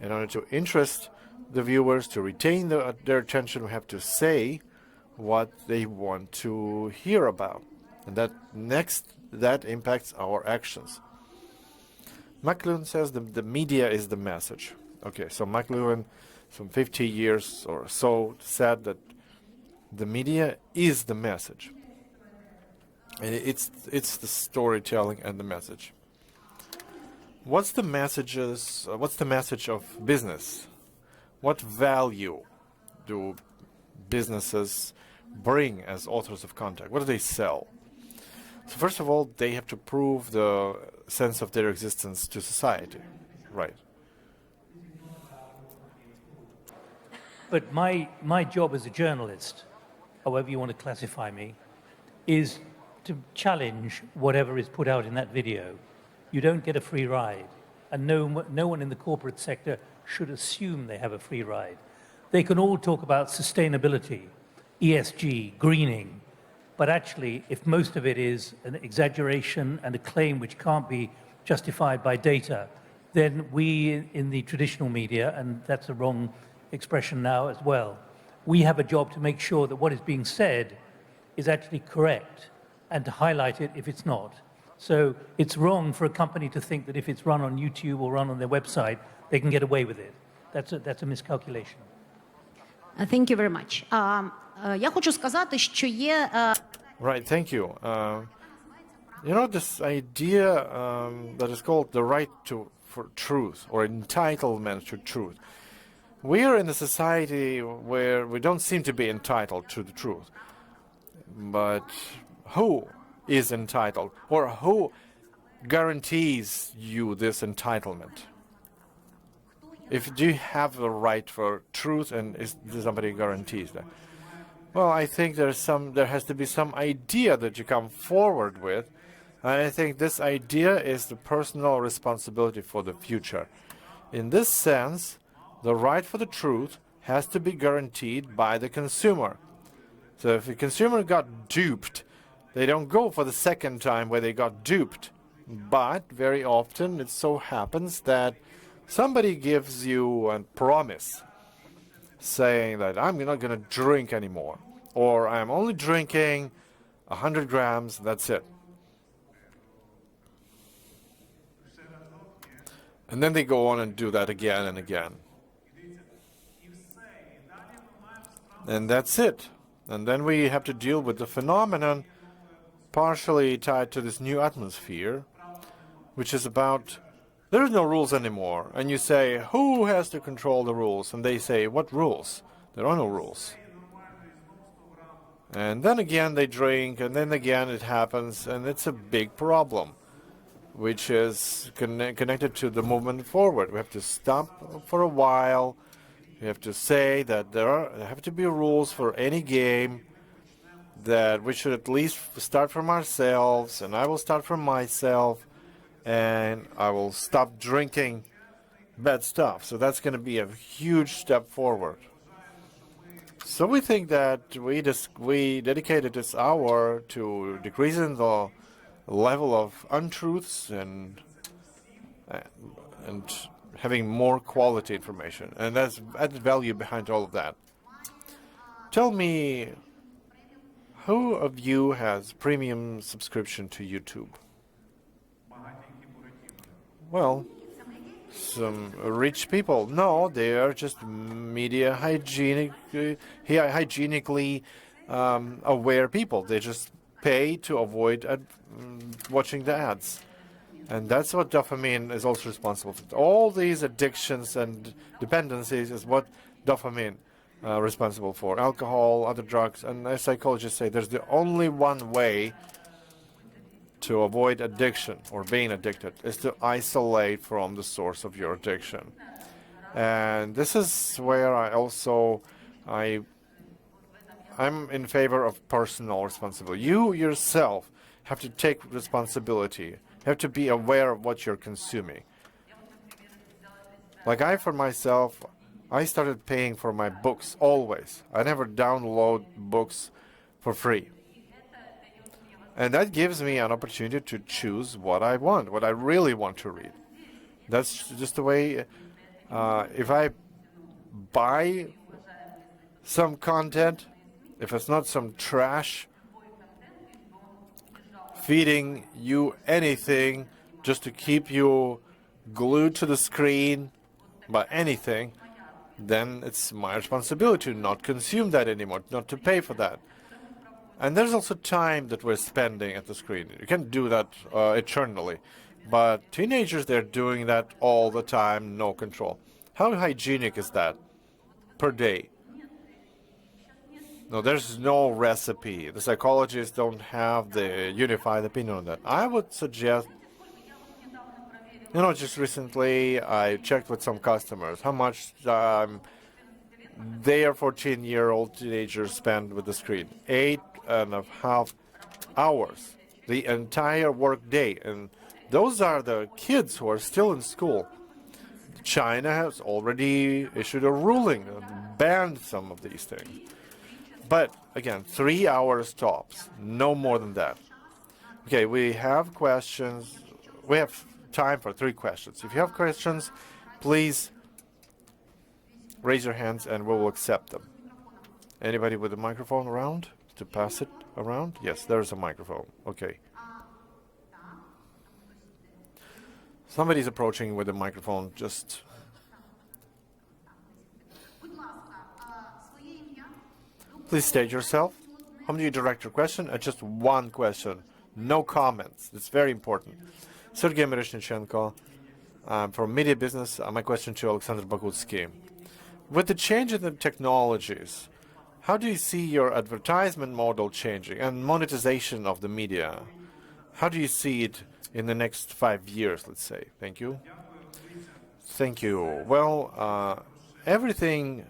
In order to interest the viewers, to retain their attention, we have to say what they want to hear about. And that impacts our actions. McLuhan says the media is the message. Okay, so McLuhan, some 50 years or so, said that the media is the message. And it's the storytelling and the message. What's the message of business? What value do businesses bring as authors of content? What do they sell? So first of all, they have to prove the sense of their existence to society, right? But my job as a journalist, however you want to classify me, is to challenge whatever is put out in that video. You don't get a free ride. And no one in the corporate sector should assume they have a free ride. They can all talk about sustainability, ESG, greening, but actually, if most of it is an exaggeration and a claim which can't be justified by data, then we in the traditional media, and that's a wrong expression now as well, we have a job to make sure that what is being said is actually correct and to highlight it if it's not. So it's wrong for a company to think that if it's run on YouTube or run on their website, they can get away with it. That's a miscalculation. Thank you very much. Я хочу сказати, що є... Right, thank you. You know, this idea that is called the right for truth, or entitlement to truth. We are in a society where we don't seem to be entitled to the truth. But who is entitled, or who guarantees you this entitlement? Do you have the right for truth, and is somebody guarantees that? Well, I think there has to be some idea that you come forward with, and I think this idea is the personal responsibility for the future. In this sense, the right for the truth has to be guaranteed by the consumer. So if the consumer got duped, they don't go for the second time where they got duped. But very often it so happens that somebody gives you a promise saying that I'm not going to drink anymore, or I'm only drinking 100 grams, that's it. And then they go on and do that again and again. And that's it. And then we have to deal with the phenomenon partially tied to this new atmosphere, which is about there's no rules anymore. And you say, who has to control the rules? And they say, what rules? There are no rules. And then again they drink, and then again it happens, and it's a big problem, which is connected to the movement forward. We have to stop for a while. We have to say that there have to be rules for any game, that we should at least start from ourselves, and I will start from myself, and I will stop drinking bad stuff. So that's going to be a huge step forward. So we think that we dedicated this hour to decreasing the level of untruths and having more quality information, and that's added value behind all of that. Tell me, who of you has premium subscription to YouTube? Well, some rich people. No, they are just media hygienically aware people. They just pay to avoid watching the ads. And that's what dopamine is also responsible for. All these addictions and dependencies is what dopamine responsible for. Alcohol, other drugs, and as psychologists say, there's the only one way to avoid addiction or being addicted is to isolate from the source of your addiction. And this is where I'm in favor of personal responsibility. You yourself have to take responsibility. You have to be aware of what you're consuming. Like for myself, I started paying for my books always. I never download books for free. And that gives me an opportunity to choose what I want, what I really want to read. That's just the way, if I buy some content, if it's not some trash feeding you anything just to keep you glued to the screen by anything, then it's my responsibility to not consume that anymore, not to pay for that. And there's also time that we're spending at the screen. You can't do that eternally. But teenagers, they're doing that all the time, no control. How hygienic is that per day? No, there's no recipe. The psychologists don't have the unified opinion on that. I would suggest, just recently I checked with some customers how much their 14-year-old teenagers spend with the screen. 8.5 hours, the entire work day. And those are the kids who are still in school. China has already issued a ruling and banned some of these things. But again, 3 hours tops, no more than that. Okay, we have questions. We have time for 3 questions. If you have questions, please raise your hands and we will accept them. Anybody with a microphone around to pass it around? Yes, there's a microphone. Okay. Somebody's approaching with a microphone. Just please state yourself. How do you direct your question? Just one question. No comments. It's very important. Sergey Miroshnichenko, from media business. My question to Oleksandr Bohutskyi. With the change in the technologies, how do you see your advertisement model changing and monetization of the media? How do you see it in the next 5 years, let's say? Thank you. Thank you. Well, everything,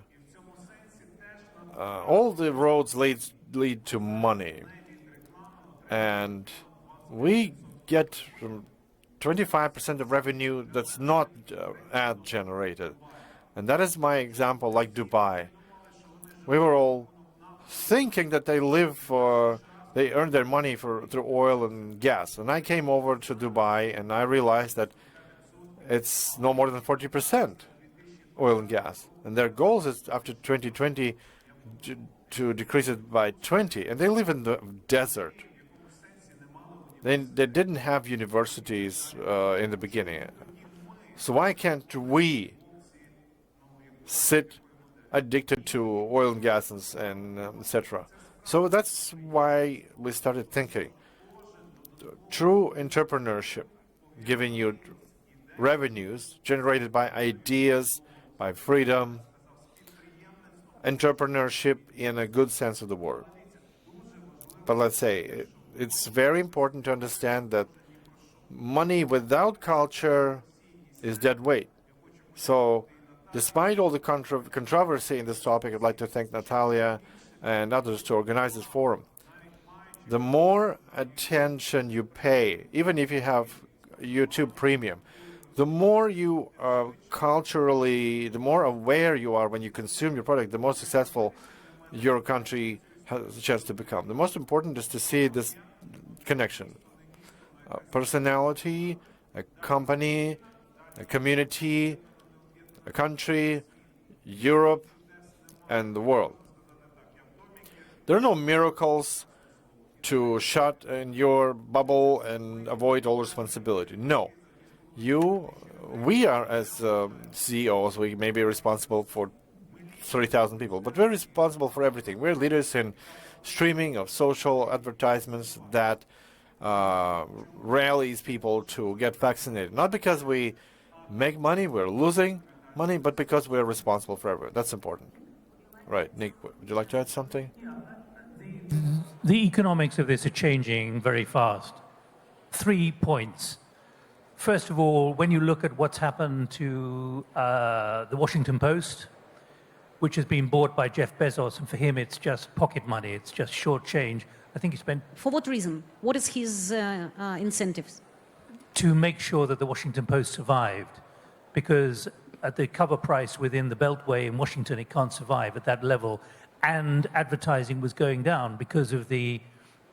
all the roads lead to money. And we get 25% of revenue that's not ad generated. And that is my example, like Dubai. We were all thinking that they earn their money through oil and gas. And I came over to Dubai and I realized that it's no more than 40% oil and gas. And their goal is after 2020 to decrease it by 20. And they live in the desert. They didn't have universities in the beginning. So why can't we sit addicted to oil and gas and etc.? So that's why we started thinking. True entrepreneurship, giving you revenues generated by ideas, by freedom, entrepreneurship in a good sense of the word. But let's say it's very important to understand that money without culture is dead weight. So despite all the controversy in this topic, I'd like to thank Natalia and others to organize this forum. The more attention you pay, even if you have YouTube Premium, the more you are culturally, the more aware you are when you consume your product, the more successful your country has a chance to become. The most important is to see this connection. A personality, a company, a community, a country, Europe, and the world. There are no miracles to shut in your bubble and avoid all responsibility. No. We are as CEOs, we may be responsible for 3,000 people, but we're responsible for everything. We're leaders in streaming of social advertisements that rallies people to get vaccinated. Not because we make money, we're losing money, but because we're responsible for everyone. That's important. Right. Nick, would you like to add something? The economics of this are changing very fast. 3 points. First of all, when you look at what's happened to the Washington Post, which has been bought by Jeff Bezos, and for him it's just pocket money, it's just short change. I think he spent... For what reason? What is his incentives? To make sure that the Washington Post survived, because at the cover price within the Beltway in Washington, it can't survive at that level. And advertising was going down because of the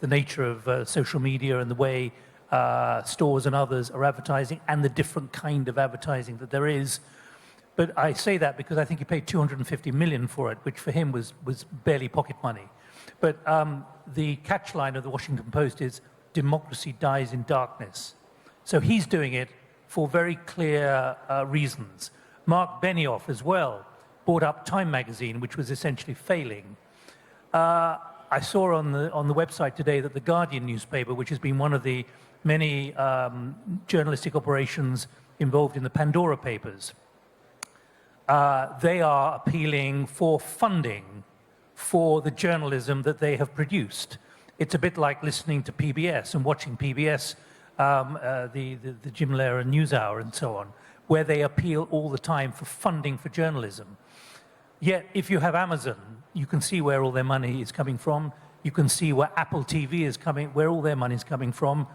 nature of social media and the way stores and others are advertising and the different kind of advertising that there is. But I say that because I think he paid $250 million for it, which for him was barely pocket money. But the catchline of the Washington Post is democracy dies in darkness. So he's doing it for very clear reasons. Mark Benioff as well bought up Time magazine, which was essentially failing. I saw on the website today that the Guardian newspaper, which has been one of the many journalistic operations involved in the Pandora Papers, they are appealing for funding for the journalism that they have produced. It's a bit like listening to PBS and watching PBS, the Jim Lehrer NewsHour and so on, where they appeal all the time for funding for journalism. Yet, if you have Amazon, you can see where all their money is coming from. You can see where Apple TV is coming, where all their money is coming from.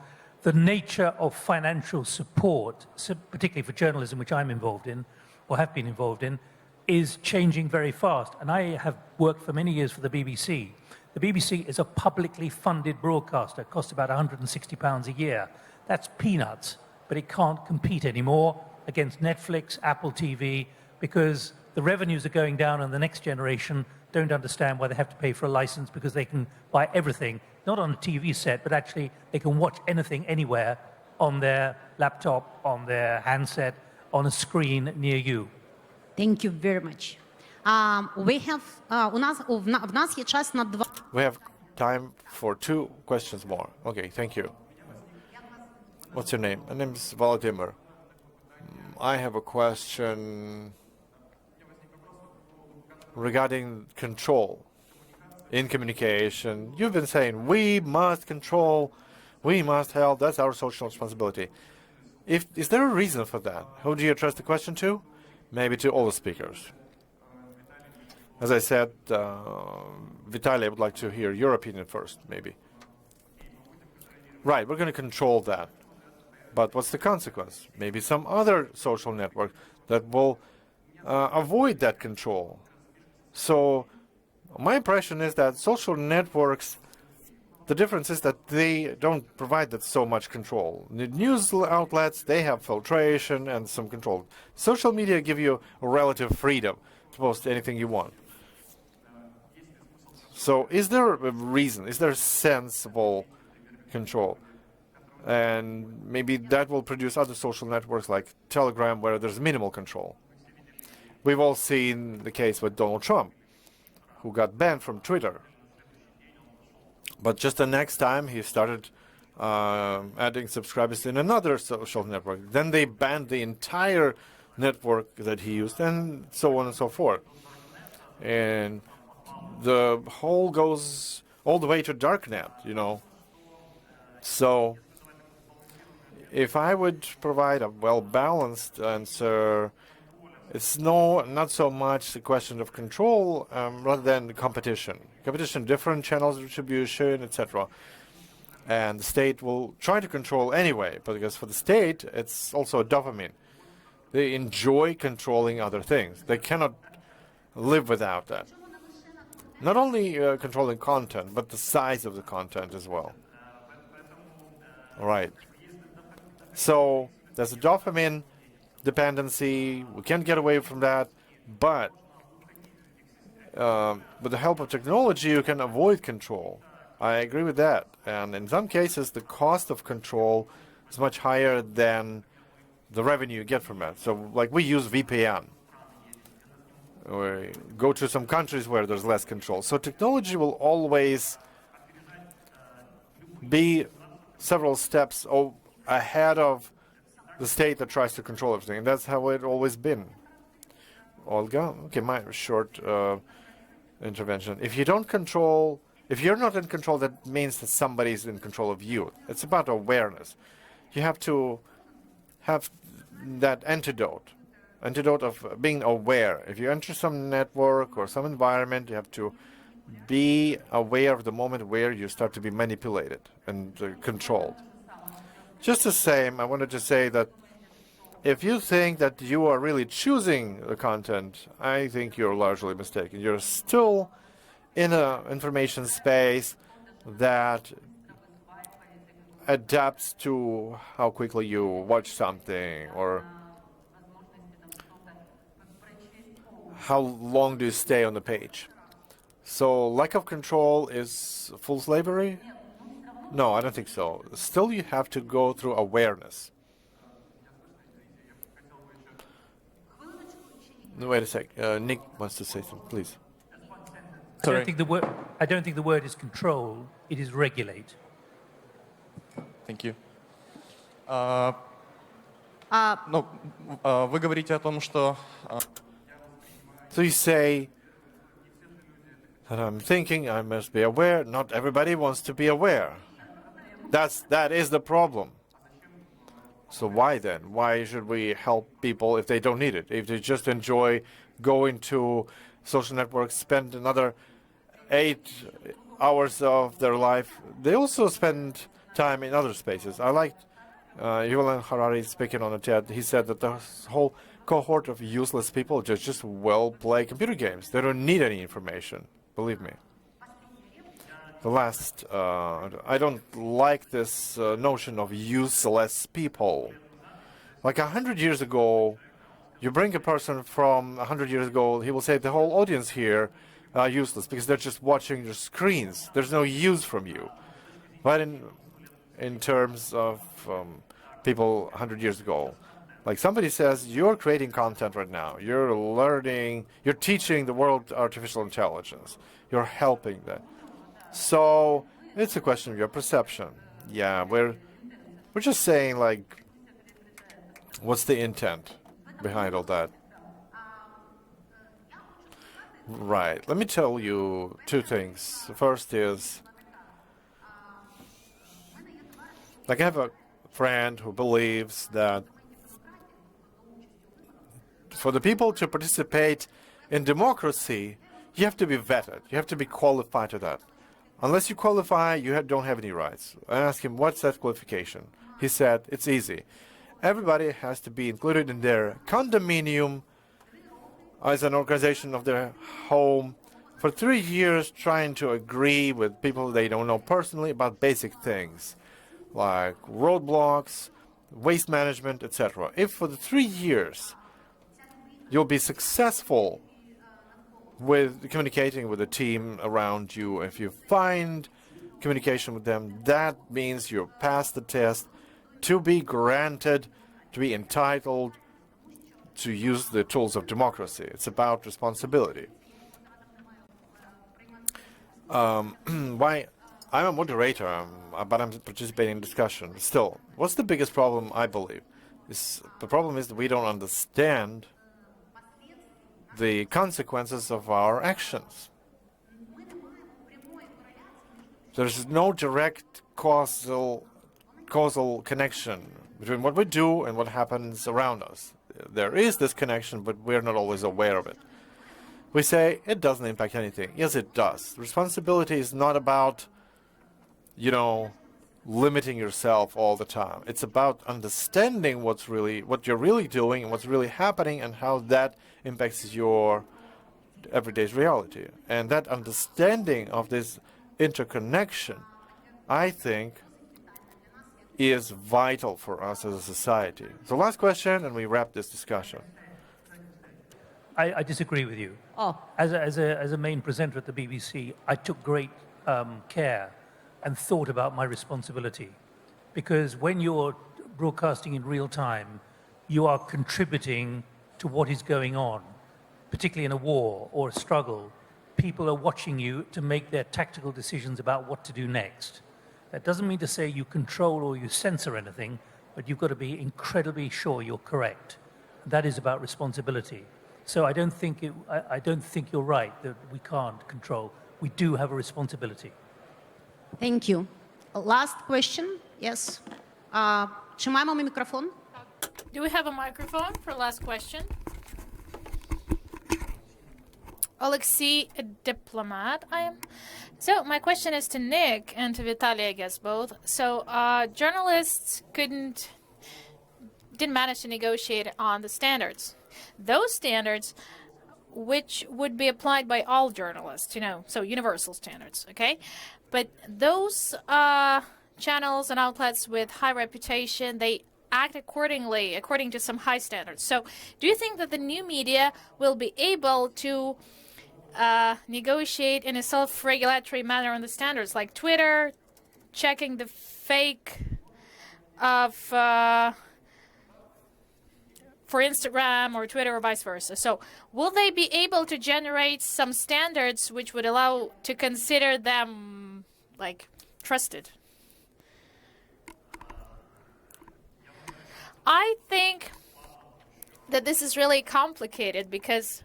The nature of financial support, particularly for journalism, which I'm involved in, or have been involved in, is changing very fast. And I have worked for many years for the BBC. The BBC is a publicly funded broadcaster. It costs about £160 a year. That's peanuts, but it can't compete anymore against Netflix, Apple TV, because the revenues are going down and the next generation don't understand why they have to pay for a license, because they can buy everything, not on a TV set, but actually they can watch anything anywhere on their laptop, on their handset, on a screen near you. Thank you very much. We have, в нас є час на два. We have time for 2 questions more. Okay, thank you. What's your name? My name is Volodymyr. I have a question regarding control in communication. You've been saying we must control, we must help, that's our social responsibility. Is there a reason for that? Who do you address the question to? Maybe to all the speakers. As I said, Vitaly, I would like to hear your opinion first, maybe. Right, we're going to control that. But what's the consequence? Maybe some other social network that will avoid that control. So my impression is that social networks, the difference is that they don't provide that so much control. The news outlets, they have filtration and some control. Social media give you relative freedom to post anything you want. So is there a reason? Is there sensible control? And maybe that will produce other social networks like Telegram, where there's minimal control. We've all seen the case with Donald Trump, who got banned from Twitter. But just the next time he started adding subscribers in another social network. Then they banned the entire network that he used, and so on and so forth. And the whole goes all the way to darknet, you know. So if I would provide a well-balanced answer, it's not so much a question of control rather than competition. Competition, different channels of distribution, etc. And the state will try to control anyway, because for the state, it's also a dopamine. They enjoy controlling other things. They cannot live without that. Not only controlling content, but the size of the content as well. All right. So there's a dopamine dependency. We can't get away from that. But with the help of technology, you can avoid control. I agree with that. And in some cases, the cost of control is much higher than the revenue you get from it. So, like, we use VPN. We go to some countries where there's less control. So technology will always be several steps ahead of the state that tries to control everything. And that's how it's always been. Olga? Okay, my short intervention. If you don't control, if you're not in control, that means that somebody's in control of you. It's about awareness. You have to have that antidote of being aware. If you enter some network or some environment, you have to be aware of the moment where you start to be manipulated and controlled. Just the same, I wanted to say that if you think that you are really choosing the content, I think you're largely mistaken. You're still in an information space that adapts to how quickly you watch something or how long do you stay on the page. So lack of control is full slavery? No, I don't think so. Still, you have to go through awareness. Wait a sec. Nick wants to say something, please. I don't think the word is control. It is regulate. Thank you. Вы говорите о том, что... So you say that I'm thinking I must be aware. Not everybody wants to be aware. That is the problem. So why then? Why should we help people if they don't need it? If they just enjoy going to social networks, spend another 8 hours of their life, they also spend time in other spaces. I liked Yuval Harari speaking on a TED. He said that the whole cohort of useless people just well play computer games. They don't need any information, believe me. The last, I don't like this notion of useless people. Like 100 years ago, you bring a person from 100 years ago, he will say the whole audience here are useless because they're just watching your screens. There's no use from you. But in terms of people 100 years ago, like somebody says, you're creating content right now. You're learning, you're teaching the world artificial intelligence. You're helping that. So it's a question of your perception. Yeah, we're just saying, like, what's the intent behind all that? Right. Let me tell you two things. The first is, like, I have a friend who believes that for the people to participate in democracy, you have to be vetted. You have to be qualified to that. Unless you qualify, you don't have any rights. I asked him, what's that qualification? He said, it's easy. Everybody has to be included in their condominium as an organization of their home for 3 years, trying to agree with people they don't know personally about basic things like roadblocks, waste management, etc. If for the 3 years you'll be successful with communicating with the team around you, if you find communication with them, that means you passed the test to be granted, to be entitled to use the tools of democracy. It's about responsibility. Why? I'm a moderator, but I'm participating in discussion. Still, what's the biggest problem, I believe? The problem is that we don't understand the consequences of our actions. There's no direct causal connection between what we do and what happens around us. There is this connection, but we're not always aware of it. We say it doesn't impact anything. Yes, it does. Responsibility is not about, limiting yourself all the time. It's about understanding what you're really doing and what's really happening and how that impacts your everyday's reality. And that understanding of this interconnection, I think, is vital for us as a society. So last question, and we wrap this discussion. I disagree with you. Oh. As a main presenter at the BBC, I took great care and thought about my responsibility. Because when you're broadcasting in real time, you are contributing to what is going on, particularly in a war or a struggle. People are watching you to make their tactical decisions about what to do next. That doesn't mean to say you control or you censor anything, but you've got to be incredibly sure you're correct. That is about responsibility. So I don't think you're right that we can't control. We do have a responsibility. Thank you. Last question. Yes. Чи маємо мікрофон? Do we have a microphone for last question? Oleksandr, a diplomat, I am. So my question is to Nick and to Vitaly, I guess, both. So journalists didn't manage to negotiate on the standards. Those standards which would be applied by all journalists, so universal standards, okay? But those channels and outlets with high reputation, they act according to some high standards. So do you think that the new media will be able to negotiate in a self-regulatory manner on the standards, like Twitter checking the fake of, for Instagram or Twitter or vice versa? So will they be able to generate some standards which would allow to consider them like trusted? I think that this is really complicated because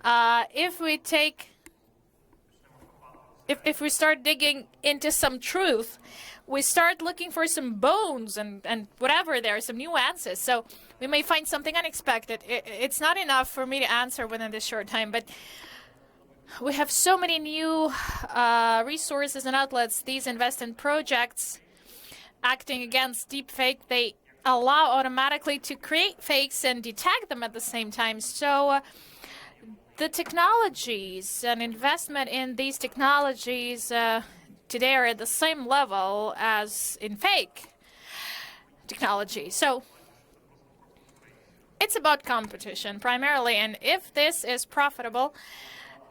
if we start digging into some truth, we start looking for some bones and whatever, there are some nuances. So we may find something unexpected. It's not enough for me to answer within this short time, but We have so many new resources and outlets. These invest in projects acting against deepfake. They allow automatically to create fakes and detect them at the same time. So the technologies and investment in these technologies today are at the same level as in fake technology. So it's about competition primarily, and if this is profitable,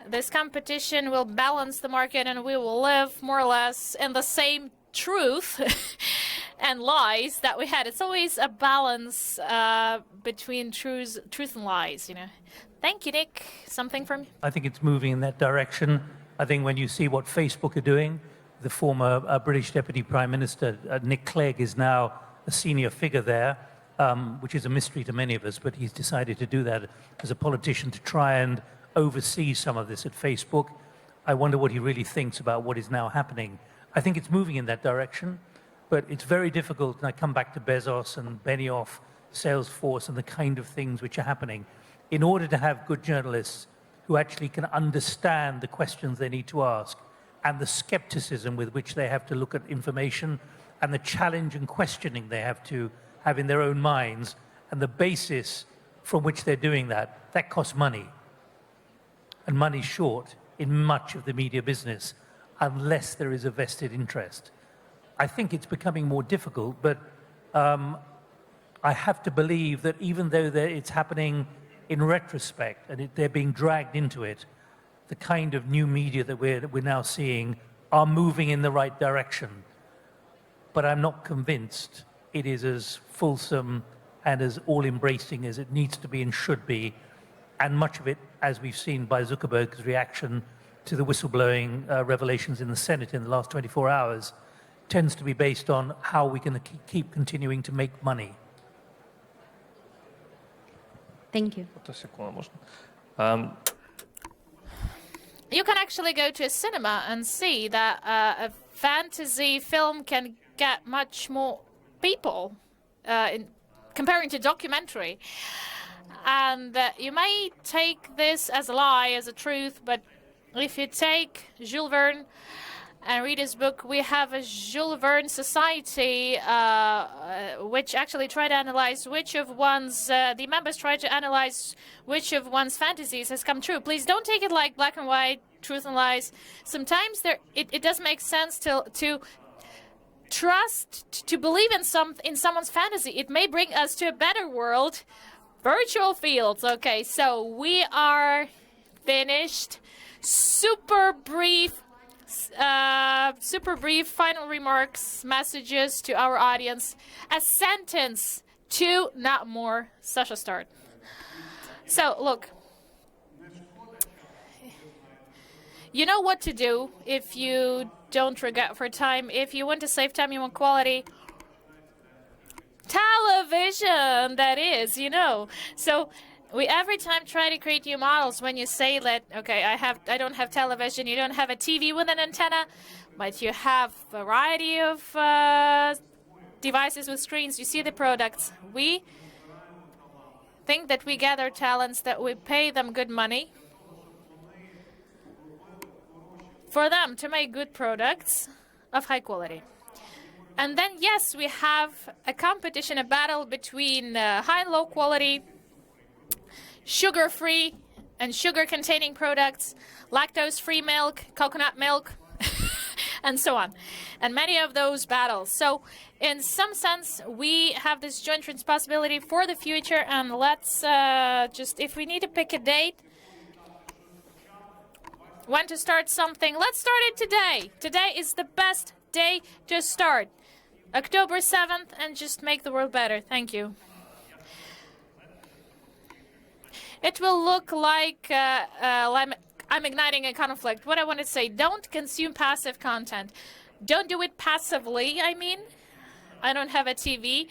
this competition will balance the market and we will live more or less in the same truth and lies that we had. It's always a balance between truth and lies, you know. Thank you, Nick. Something from you? I think it's moving in that direction. I think when you see what Facebook are doing, the former British Deputy Prime Minister, Nick Clegg, is now a senior figure there, which is a mystery to many of us, but he's decided to do that as a politician to try and oversee some of this at Facebook. I wonder what he really thinks about what is now happening. I think it's moving in that direction, but it's very difficult, and I come back to Bezos and Benioff, Salesforce, and the kind of things which are happening. In order to have good journalists who actually can understand the questions they need to ask and the skepticism with which they have to look at information and the challenge and questioning they have to have in their own minds and the basis from which they're doing that, that costs money. And money's short in much of the media business unless there is a vested interest. I think it's becoming more difficult, but I have to believe that even though it's happening in retrospect and they're being dragged into it, the kind of new media that we're now seeing are moving in the right direction. But I'm not convinced it is as fulsome and as all-embracing as it needs to be and should be. And much of it, as we've seen by Zuckerberg's reaction to the whistleblowing revelations in the Senate in the last 24 hours, tends to be based on how we can keep continuing to make money. Thank you. You can actually go to a cinema and see that a fantasy film can get much more people comparing to documentary. And you may take this as a lie, as a truth, but if you take Jules Verne and read his book, we have a Jules Verne society which actually try to analyze which of one's, the members try to analyze which of one's fantasies has come true. Please don't take it like black and white, truth and lies. Sometimes it does make sense to trust, to believe in someone's fantasy. It may bring us to a better world. Virtual fields. Okay, so we are finished. Super brief final remarks, messages to our audience. A sentence, 2, not more. Sasha, start. So, look. You know what to do if you don't regret for time. If you want to save time, you want quality. Television, that is, you know. So we every time try to create new models. When you say that, okay, I don't have television, you don't have a TV with an antenna, but you have a variety of devices with screens. You see the products. We think that we gather talents, that we pay them good money for them to make good products of high quality. And then, yes, we have a competition, a battle between high and low quality, sugar-free and sugar-containing products, lactose-free milk, coconut milk, and so on. And many of those battles. So in some sense, we have this joint responsibility for the future. And let's just, if we need to pick a date, when to start something, let's start it today. Today is the best day to start. October 7th, and just make the world better. Thank you. It will look like I'm igniting a conflict. What I want to say, don't consume passive content. Don't do it passively, I mean. I don't have a TV.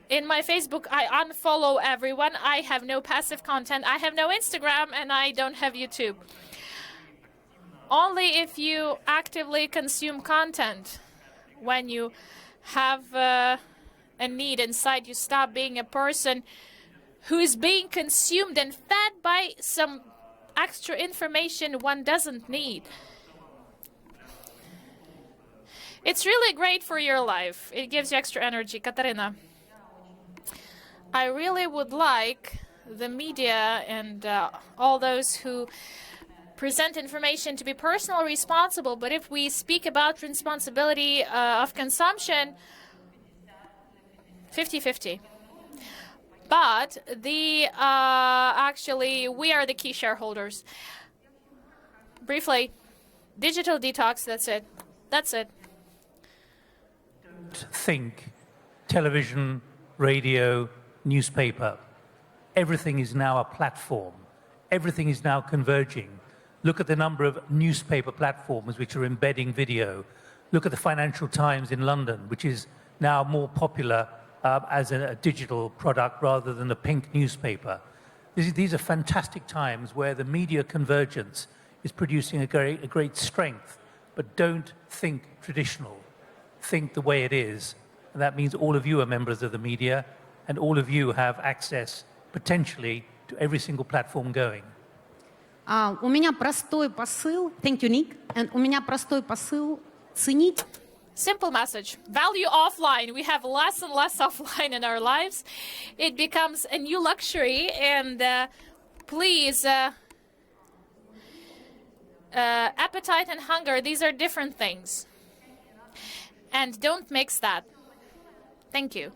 In my Facebook, I unfollow everyone. I have no passive content. I have no Instagram, and I don't have YouTube. Only if you actively consume content. When you have a need inside, you stop being a person who is being consumed and fed by some extra information one doesn't need. It's really great for your life. It gives you extra energy. Kateryna, I really would like the media and all those who present information to be personally responsible, but if we speak about responsibility of consumption, 50-50. But actually, we are the key shareholders. Briefly, digital detox, that's it. That's it. Think television, radio, newspaper. Everything is now a platform. Everything is now converging. Look at the number of newspaper platforms which are embedding video. Look at the Financial Times in London, which is now more popular as a digital product rather than a pink newspaper. These are fantastic times where the media convergence is producing a great strength, but don't think traditional. Think the way it is. And that means all of you are members of the media, and all of you have access, potentially, to every single platform going. У меня простой посыл. Thank you, Nick. And у меня простой посыл ценить. Simple message. Value offline. We have less and less offline in our lives. It becomes a new luxury. And please, appetite and hunger, these are different things. And don't mix that. Thank you.